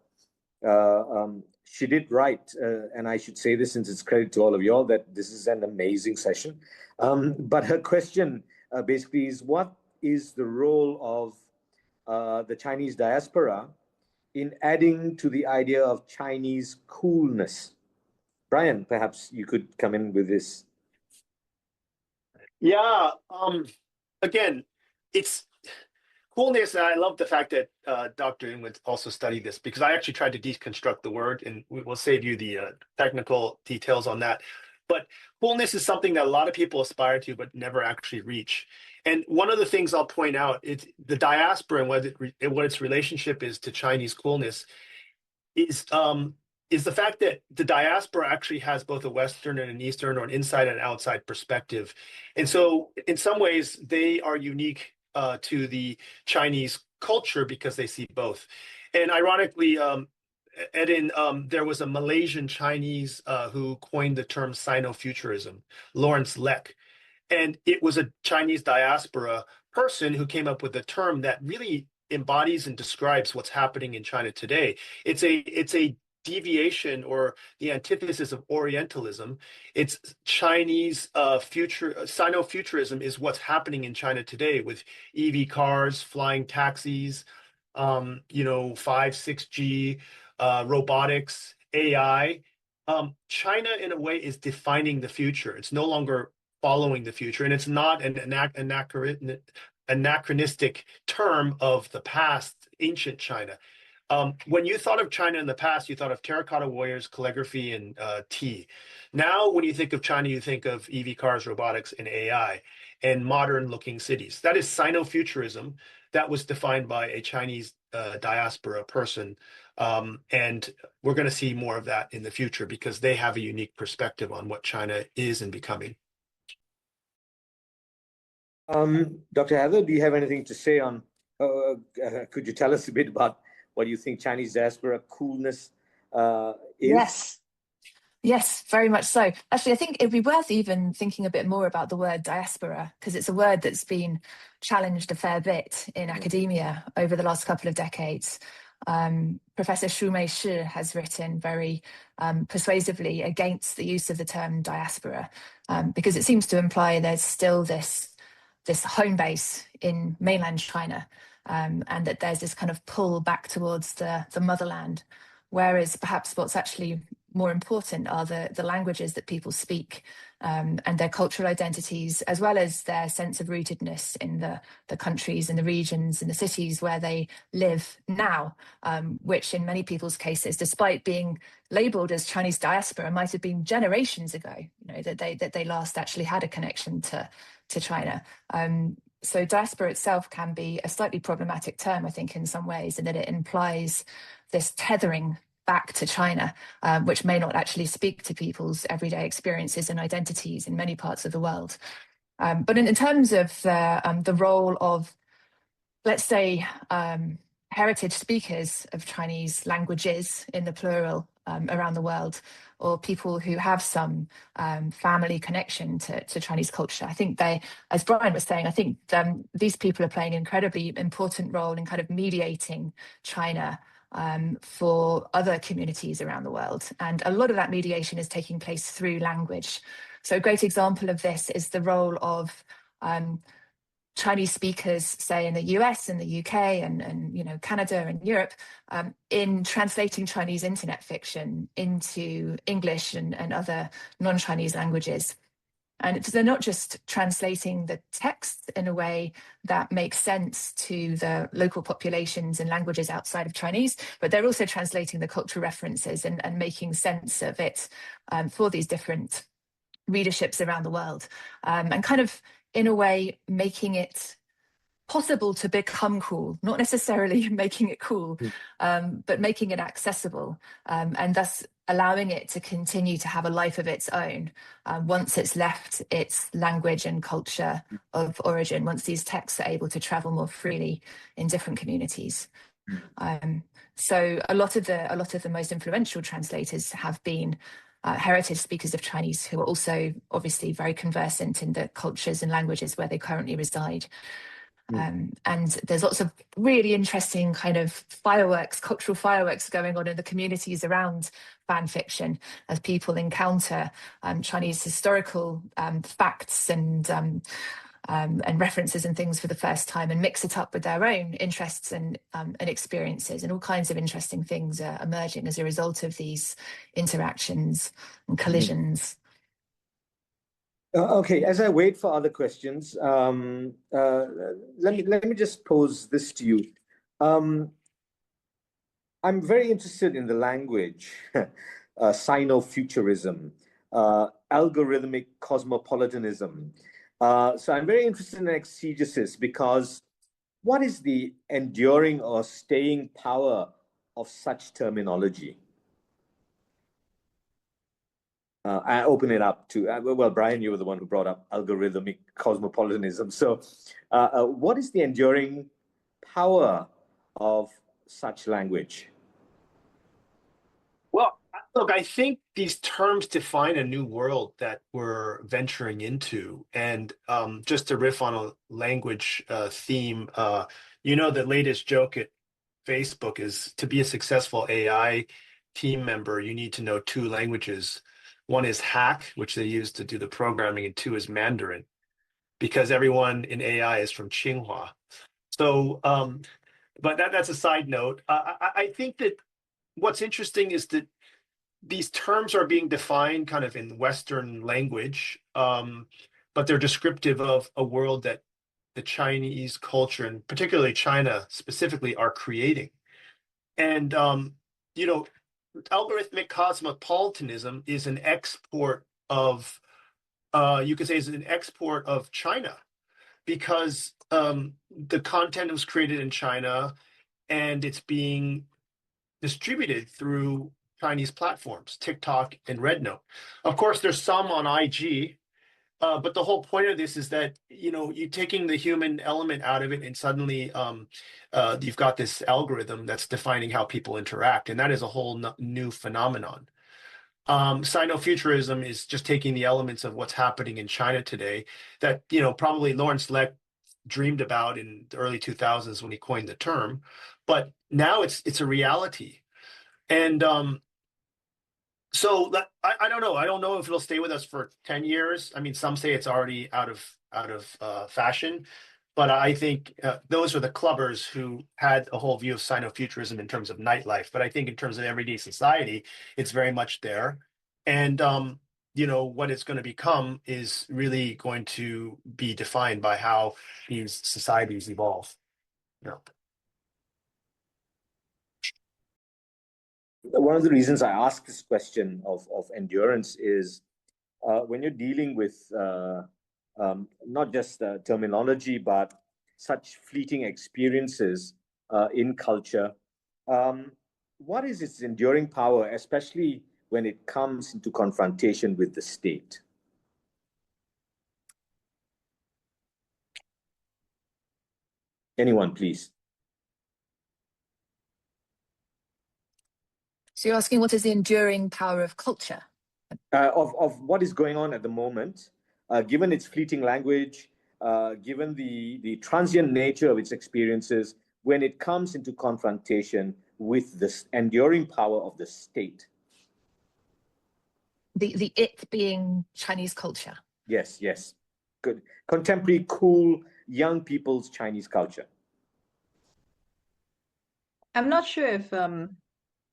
She did write, and I should say this since it's credit to all of you all, that this is an amazing session. But her question basically is, what is the role of the Chinese diaspora in adding to the idea of Chinese coolness? Brian, perhaps you could come in with this. Yeah. Again, it's coolness, and I love the fact that Dr. Inwood also studied this, because I actually tried to deconstruct the word, and we'll save you the technical details on that. But coolness is something that a lot of people aspire to, but never actually reach. And one of the things I'll point out is the diaspora and what its relationship is to Chinese coolness is the fact that the diaspora actually has both a Western and an Eastern, or an inside and outside perspective. And so in some ways, they are unique to the Chinese culture because they see both. And ironically, Edin, there was a Malaysian Chinese who coined the term Sino-Futurism, Lawrence Leck. And it was a Chinese diaspora person who came up with a term that really embodies and describes what's happening in China today. It's a deviation, or the antithesis of Orientalism. It's Chinese Sino-Futurism is what's happening in China today with EV cars, flying taxis, 5, 6G, robotics, AI. China, in a way, is defining the future. It's no longer following the future, and it's not an anachronistic term of the past, ancient China. When you thought of China in the past, you thought of terracotta warriors, calligraphy, and tea. Now, when you think of China, you think of EV cars, robotics, and AI, and modern-looking cities. That is Sino-Futurism. That was defined by a Chinese diaspora person. And we're going to see more of that in the future because they have a unique perspective on what China is and becoming. Dr. Heather, do you have anything to say on, could you tell us a bit about what you think Chinese diaspora coolness is? Yes, very much so. Actually, I think it'd be worth even thinking a bit more about the word diaspora, because it's a word that's been challenged a fair bit in academia over the last couple of decades. Professor Shumei Shi has written very persuasively against the use of the term diaspora, because it seems to imply there's still this home base in mainland China, and that there's this kind of pull back towards the motherland. Whereas perhaps what's actually more important are the languages that people speak, and their cultural identities, as well as their sense of rootedness in the countries and the regions and the cities where they live now, which in many people's cases, despite being labeled as Chinese diaspora, might have been generations ago, that they last actually had a connection to China. So diaspora itself can be a slightly problematic term, I think, in some ways, in that it implies this tethering back to China, which may not actually speak to people's everyday experiences and identities in many parts of the world. But in terms of the role of, let's say, heritage speakers of Chinese languages in the plural around the world, or people who have some family connection to Chinese culture, I think they, as Brian was saying, I think these people are playing an incredibly important role in kind of mediating China for other communities around the world. And a lot of that mediation is taking place through language. So a great example of this is the role of Chinese speakers, say in the US and the UK and Canada and Europe, in translating Chinese internet fiction into English and other non-Chinese languages. And they're not just translating the text in a way that makes sense to the local populations and languages outside of Chinese, but they're also translating the cultural references and making sense of it for these different readerships around the world, and kind of, in a way, making it possible to become cool, not necessarily making it cool, but making it accessible, and thus allowing it to continue to have a life of its own once it's left its language and culture of origin, once these texts are able to travel more freely in different communities. So a lot of the most influential translators have been heritage speakers of Chinese who are also obviously very conversant in the cultures and languages where they currently reside. And there's lots of really interesting kind of fireworks, cultural fireworks going on in the communities around fan fiction as people encounter Chinese historical facts and references and things for the first time and mix it up with their own interests and experiences, and all kinds of interesting things are emerging as a result of these interactions and collisions. Okay, as I wait for other questions, let me just pose this to you. I'm very interested in the language, Sino-Futurism, algorithmic cosmopolitanism. So I'm very interested in exegesis because what is the enduring or staying power of such terminology? I open it up to, well, Brian, you were the one who brought up algorithmic cosmopolitanism. So what is the enduring power of such language? Well, look, I think these terms define a new world that we're venturing into. And just to riff on a language theme, the latest joke at Facebook is to be a successful AI team member, you need to know 2 languages. One is Hack, which they use to do the programming, and 2 is Mandarin, because everyone in AI is from Tsinghua. So, but that's a side note. I think that what's interesting is that these terms are being defined kind of in Western language, but they're descriptive of a world that the Chinese culture, and particularly China specifically, are creating. And, algorithmic cosmopolitanism is an export of, you could say, is an export of China, because the content was created in China and it's being distributed through Chinese platforms, TikTok and RedNote. Of course, there's some on IG, but the whole point of this is that, you're taking the human element out of it, and suddenly you've got this algorithm that's defining how people interact, and that is a whole new phenomenon. Sino-Futurism is just taking the elements of what's happening in China today that, probably Lawrence Leck dreamed about in the early 2000s when he coined the term, but now it's a reality. And so I don't know. I don't know if it'll stay with us for 10 years. I mean, some say it's already out of fashion. But I think those are the clubbers who had a whole view of Sino-Futurism in terms of nightlife. But I think in terms of everyday society, it's very much there. And, what it's going to become is really going to be defined by how these societies evolve. One of the reasons I ask this question of endurance is when you're dealing with not just terminology, but such fleeting experiences in culture, what is its enduring power, especially when it comes into confrontation with the state? Anyone, please. So you're asking what is the enduring power of culture? Of what is going on at the moment, given its fleeting language, given the transient nature of its experiences, when it comes into confrontation with this enduring power of the state. The it being Chinese culture. Yes, yes. Good. Contemporary, cool, young people's Chinese culture. I'm not sure if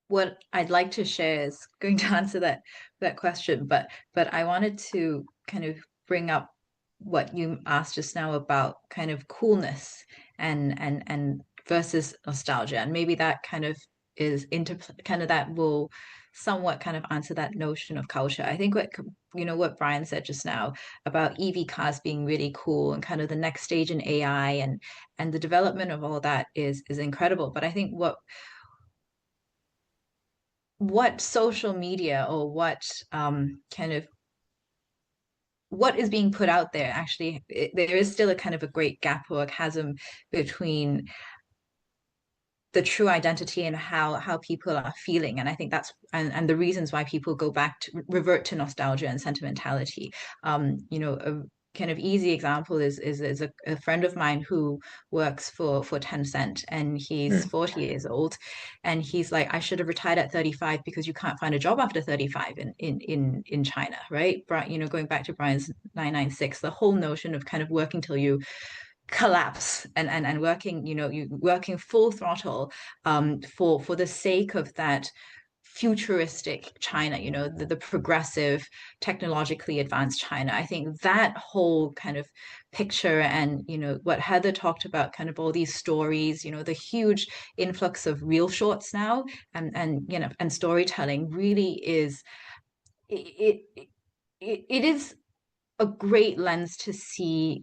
what I'd like to share is going to answer that question, but I wanted to kind of bring up what you asked just now about kind of coolness and versus nostalgia, and maybe that kind of is that will somewhat kind of answer that notion of culture. I think what Brian said just now about EV cars being really cool and kind of the next stage in AI and the development of all that is incredible. But I think what social media or what what is being put out there, actually, there is still a kind of a great gap or a chasm between the true identity and how people are feeling. And I think that's and the reasons why people revert to nostalgia and sentimentality. A kind of easy example is a friend of mine who works for Tencent, and he's 40 years old, and he's like, I should have retired at 35 because you can't find a job after 35 in China, right? Going back to Brian's 996, the whole notion of kind of working till you collapse and working, you working full throttle for the sake of that futuristic China, the progressive, technologically advanced China. I think that whole kind of picture and, what Heather talked about, kind of all these stories, the huge influx of reel shorts now and storytelling really is, it is a great lens to see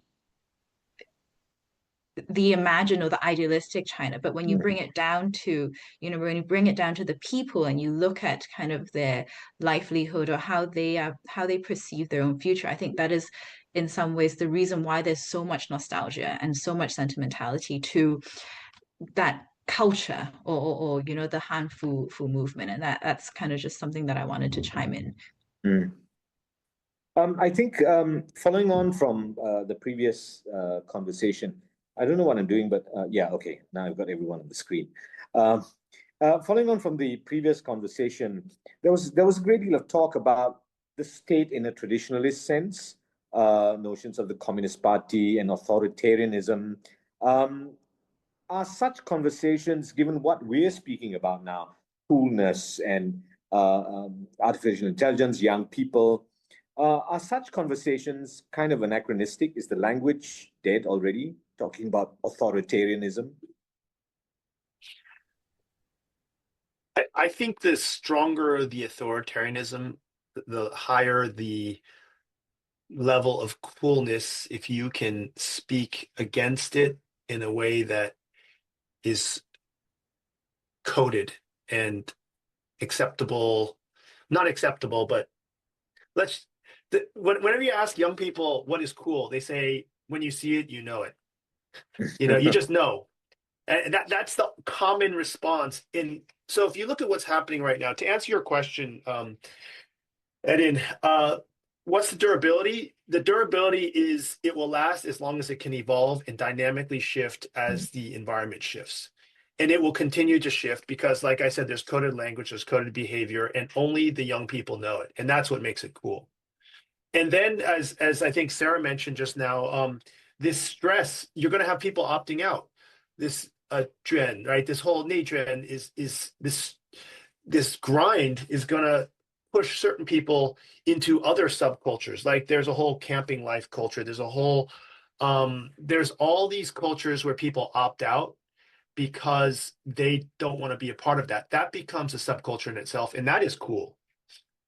the imagined or the idealistic China. But when you bring it down to, the people and you look at kind of their livelihood or how they perceive their own future, I think that is in some ways the reason why there's so much nostalgia and so much sentimentality to that culture or the Hanfu movement. And that's kind of just something that I wanted to chime in. I think following on from the previous conversation, I don't know what I'm doing, but yeah, okay, now I've got everyone on the screen. Following on from the previous conversation, there was a great deal of talk about the state in a traditionalist sense, notions of the Communist Party and authoritarianism. Are such conversations, given what we're speaking about now, coolness and artificial intelligence, young people, are such conversations kind of anachronistic? Is the language dead already, talking about authoritarianism? I think the stronger the authoritarianism, the higher the level of coolness if you can speak against it in a way that is coded and acceptable, not acceptable, but whenever you ask young people what is cool, they say, when you see it, you know it. You just know. And that's the common response. So if you look at what's happening right now, to answer your question, Edin, what's the durability? The durability is it will last as long as it can evolve and dynamically shift as the environment shifts. And it will continue to shift because, like I said, there's coded language, there's coded behavior, and only the young people know it. And that's what makes it cool. And then, as I think Sarah mentioned just now, this stress, you're going to have people opting out. This trend, right? This whole trend is this grind is going to push certain people into other subcultures. Like there's a whole camping life culture. There's a whole there's all these cultures where people opt out because they don't want to be a part of that. That becomes a subculture in itself, and that is cool.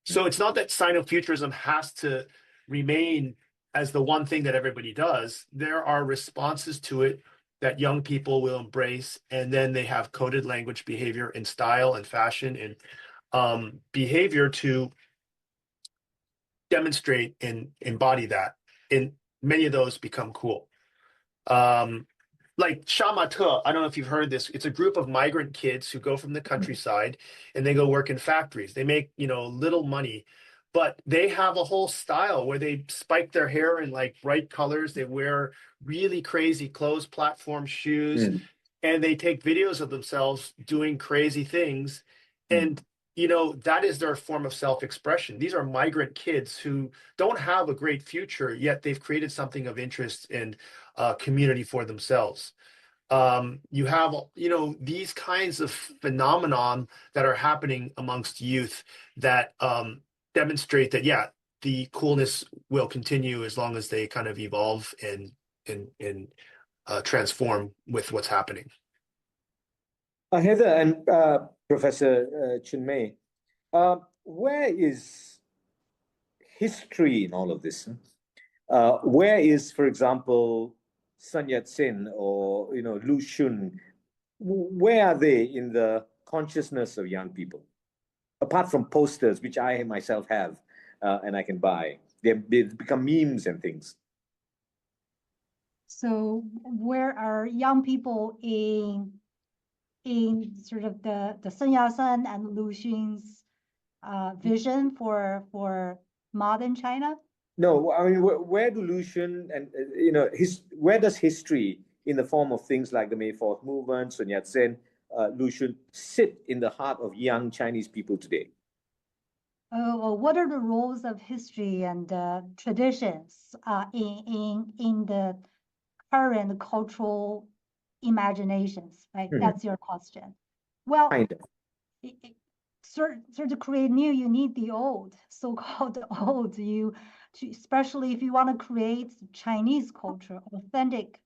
So it's not that Sino-Futurism has to remain as the one thing that everybody does. There are responses to it that young people will embrace, and then they have coded language behavior and style and fashion and behavior to demonstrate and embody that. And many of those become cool. Like Shamate, I don't know if you've heard this. It's a group of migrant kids who go from the countryside and they go work in factories. They make, little money, but they have a whole style where they spike their hair in like bright colors. They wear really crazy clothes, platform shoes, and they take videos of themselves doing crazy things. And, that is their form of self-expression. These are migrant kids who don't have a great future, yet they've created something of interest and community for themselves. You have, these kinds of phenomenon that are happening amongst youth that demonstrate that, yeah, the coolness will continue as long as they kind of evolve and transform with what's happening. Heather and Professor Chinmay, where is history in all of this? Where is, for example, Sun Yat-sen or Lu Xun? Where are they in the consciousness of young people? Apart from posters, which I myself have and I can buy, they've become memes and things. So where are young people in sort of the Sun Yat-sen and Lu Xun's vision for modern China? No, I mean, where do Lu Xun and where does history in the form of things like the May 4th movement, Sun Yat-sen, Lu Xun sit in the heart of young Chinese people today? What are the roles of history and traditions in the current cultural imaginations? Right, that's your question. Well, Kind of. To create new, you need the old, so-called old. Especially if you want to create Chinese culture, authentic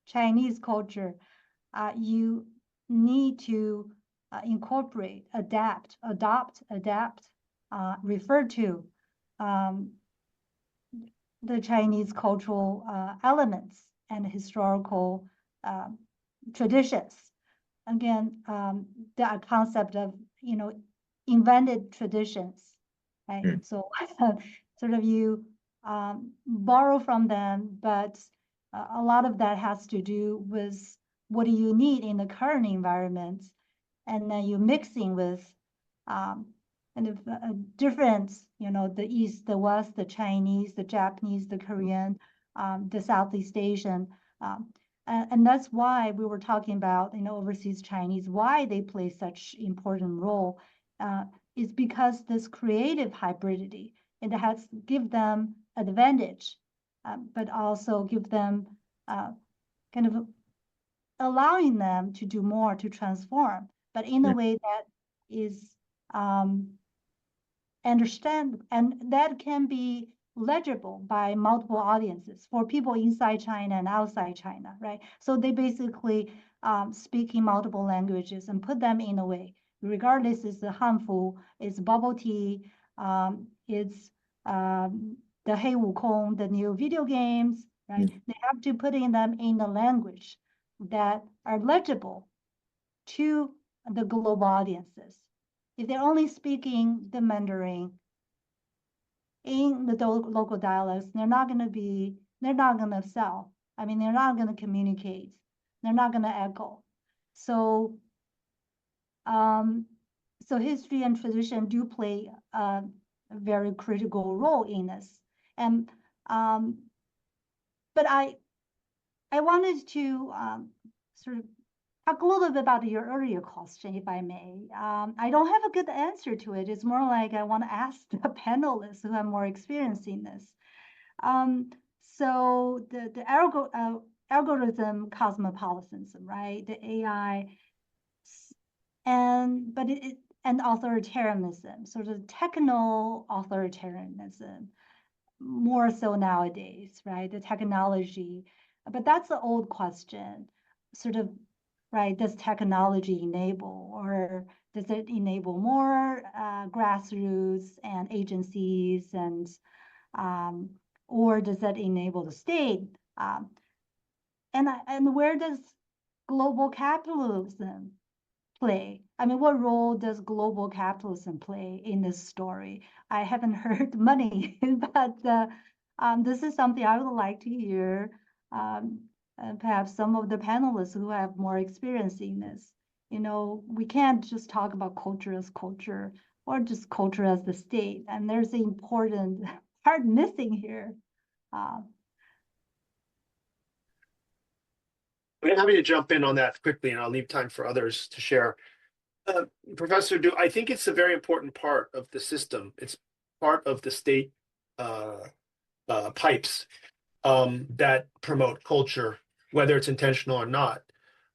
Chinese culture, you need to incorporate, adopt, refer to the Chinese cultural elements and historical traditions. Again, the concept of invented traditions, right? So sort of you borrow from them, but a lot of that has to do with what do you need in the current environment, and then you mixing with kind of a difference, the East, the West, the Chinese, the Japanese, the Korean, the Southeast Asian. And that's why we were talking about, overseas Chinese, why they play such important role is because this creative hybridity, it has give them advantage, but also give them kind of allowing them to do more, to transform, but in a way that is understand, and that can be legible by multiple audiences for people inside China and outside China, right? So they basically speak in multiple languages and put them in a way, regardless it's the Hanfu, it's bubble tea, it's the Hei Wukong, the new video games, right? They have to put in them in the language that are legible to the global audiences. If they're only speaking the Mandarin in the local dialects, they're not going to sell. I mean, they're not going to communicate. They're not going to echo. So, so history and tradition do play a very critical role in this. And, but I wanted to sort of talk a little bit about your earlier question, if I may. I don't have a good answer to it. It's more like I want to ask the panelists who have more experience in this. So the algorithm cosmopolitanism, right? The AI, and authoritarianism, sort of techno authoritarianism, more so nowadays, right? The technology, but that's the old question, sort of, right? Does technology enable, or does it enable more grassroots and agencies, and or does that enable the state? And where does global capitalism play? I mean, what role does global capitalism play in this story? I haven't heard money, but this is something I would like to hear. And perhaps some of the panelists who have more experience in this. You know, we can't just talk about culture as culture, or just culture as the state. And there's an important part missing here. I'm happy to jump in on that quickly, and I'll leave time for others to share. Professor Du, I think it's a very important part of the system. It's part of the state pipes that promote culture, whether it's intentional or not.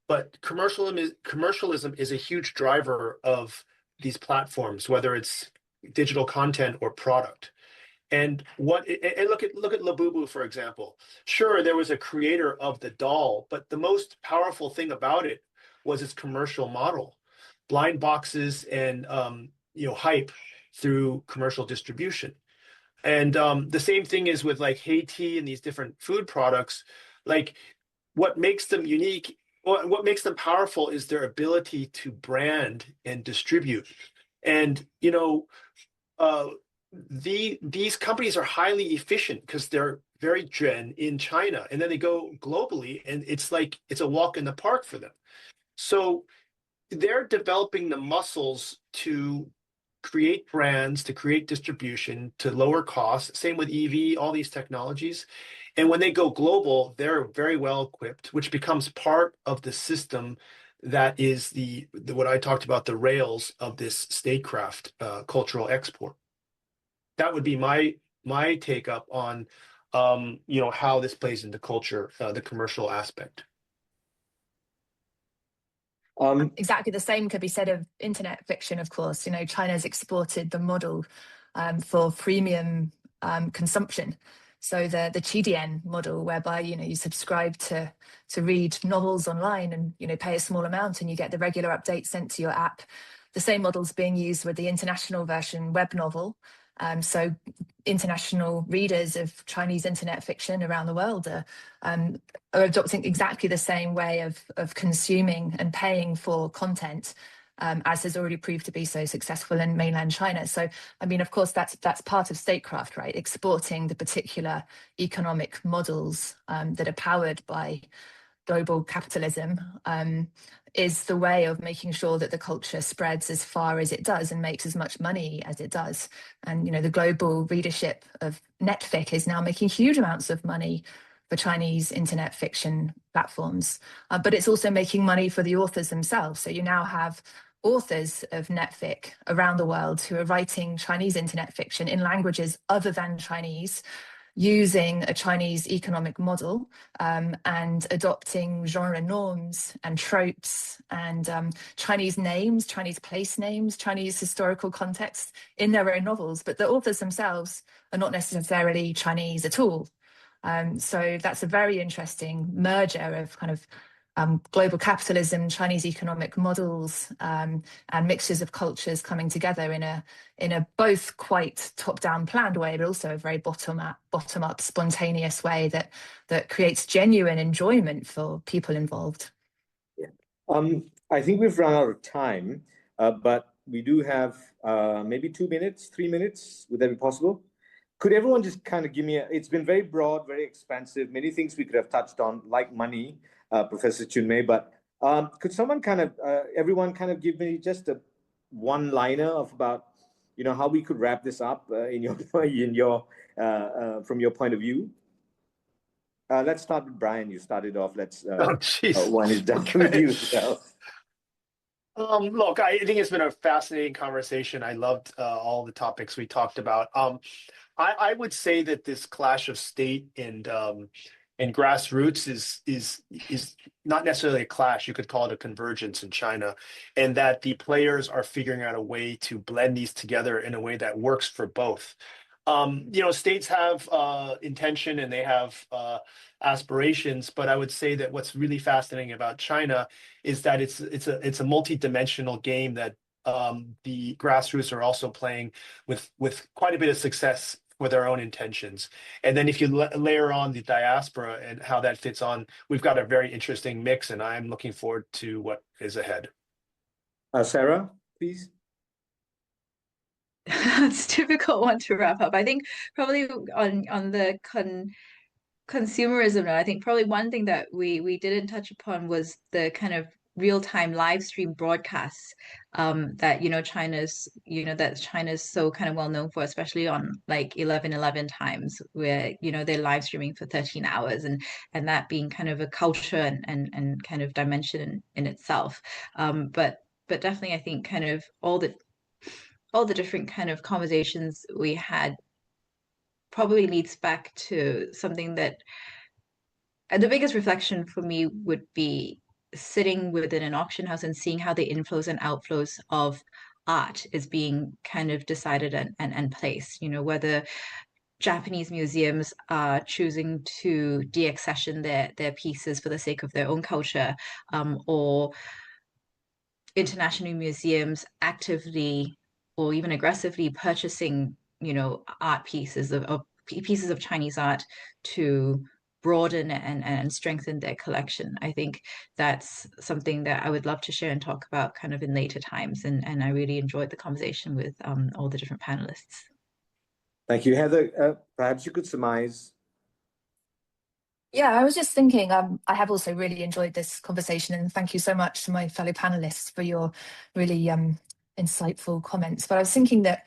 But commercialism is a huge driver of these platforms, whether it's digital content or product. And look at Labubu, for example. Sure, there was a creator of the doll, but the most powerful thing about it was its commercial model, blind boxes and hype through commercial distribution. And the same thing is with like Haiti and these different food products. Like, what makes them unique, what makes them powerful is their ability to brand and distribute. And these companies are highly efficient because they're very gen in China, and then they go globally, and it's like it's a walk in the park for them. So they're developing the muscles to create brands, to create distribution, to lower costs. Same with EV, all these technologies. And when they go global, they're very well equipped, which becomes part of the system that is the what I talked about, the rails of this statecraft cultural export. That would be my take up on how this plays into culture, the commercial aspect. Exactly the same could be said of internet fiction, of course. You know, China's exported the model for freemium consumption. So the Qidian model, whereby you subscribe to read novels online and pay a small amount and you get the regular updates sent to your app. The same model's being used with the international version web novel. So international readers of Chinese internet fiction around the world are adopting exactly the same way of consuming and paying for content, as has already proved to be so successful in mainland China. So, I mean, of course, that's part of statecraft, right? Exporting the particular economic models that are powered by global capitalism is the way of making sure that the culture spreads as far as it does and makes as much money as it does. And the global readership of Netfic is now making huge amounts of money for Chinese internet fiction platforms, but it's also making money for the authors themselves. So you now have authors of Netfic around the world who are writing Chinese internet fiction in languages other than Chinese, using a Chinese economic model and adopting genre norms and tropes and Chinese names, Chinese place names, Chinese historical context in their own novels. But the authors themselves are not necessarily Chinese at all. So that's a very interesting merger of kind of global capitalism, Chinese economic models, and mixtures of cultures coming together in a both quite top-down planned way, but also a very bottom-up spontaneous way that creates genuine enjoyment for people involved. Yeah. I think we've run out of time, but we do have maybe 2 minutes, 3 minutes. Would that be possible? Could everyone just kind of give me it's been very broad, very expansive, many things we could have touched on, like money, Professor Chunmei, but could someone everyone give me just a one-liner of about, how we could wrap this up in your from your point of view? Let's start with Brian. You started off. Let's wind it down with you. Look, I think it's been a fascinating conversation. I loved all the topics we talked about. I would say that this clash of state and grassroots is not necessarily a clash. You could call it a convergence in China, and that the players are figuring out a way to blend these together in a way that works for both. States have intention and they have aspirations, but I would say that what's really fascinating about China is that it's a multi-dimensional game that the grassroots are also playing with quite a bit of success for their own intentions. And then if you layer on the diaspora and how that fits on, we've got a very interesting mix, and I'm looking forward to what is ahead. Sarah, please. It's a difficult one to wrap up. I think probably on the consumerism note, I think probably one thing that we didn't touch upon was the kind of real-time live stream broadcasts that China's so kind of well known for, especially on like 11:11 times, where they're live streaming for 13 hours, and that being kind of a culture and kind of dimension in itself. But definitely I think kind of all the different kind of conversations we had probably leads back to something that the biggest reflection for me would be sitting within an auction house and seeing how the inflows and outflows of art is being kind of decided and placed. Whether Japanese museums are choosing to deaccession their pieces for the sake of their own culture, or international museums actively or even aggressively purchasing, art pieces of pieces of Chinese art to broaden and strengthen their collection. I think that's something that I would love to share and talk about kind of in later times. And I really enjoyed the conversation with all the different panelists. Thank you, Heather. Perhaps you could surmise. Yeah, I was just thinking, I have also really enjoyed this conversation, and thank you so much to my fellow panelists for your really insightful comments. But I was thinking that,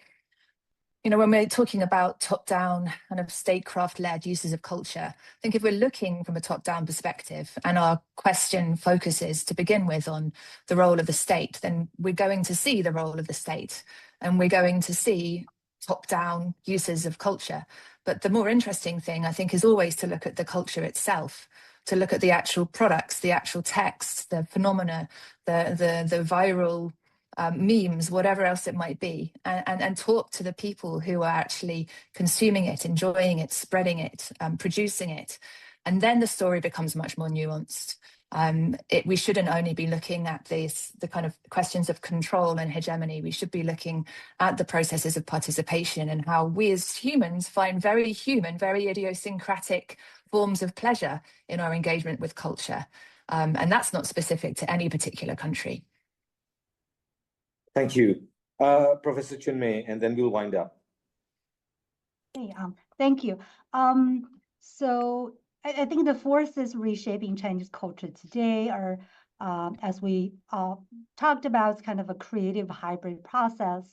when we're talking about top-down kind of statecraft-led uses of culture, I think if we're looking from a top-down perspective and our question focuses to begin with on the role of the state, then we're going to see the role of the state, and we're going to see top-down uses of culture. But the more interesting thing, I think, is always to look at the culture itself, to look at the actual products, the actual texts, the phenomena, the viral memes, whatever else it might be, and talk to the people who are actually consuming it, enjoying it, spreading it, producing it. And then the story becomes much more nuanced. We shouldn't only be looking at the kind of questions of control and hegemony. We should be looking at the processes of participation and how we as humans find very human, very idiosyncratic forms of pleasure in our engagement with culture. And that's not specific to any particular country. Thank you. Professor Chunmei, and then we'll wind up. Okay, thank you. So I think the forces reshaping Chinese culture today are, as we talked about, it's kind of a creative hybrid process.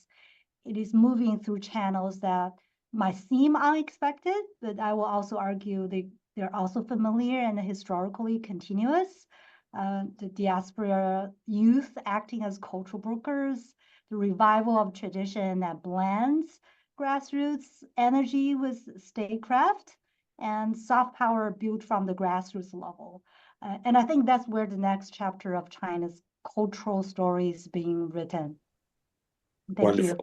It is moving through channels that might seem unexpected, but I will also argue they're also familiar and historically continuous. The diaspora youth acting as cultural brokers, the revival of tradition that blends grassroots energy with statecraft, and soft power built from the grassroots level. And I think that's where the next chapter of China's cultural story is being written. Thank you.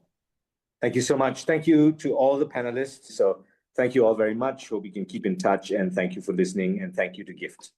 Thank you so much. Thank you to all the panelists. So thank you all very much. Hope we can keep in touch, and thank you for listening, and thank you to GIFT.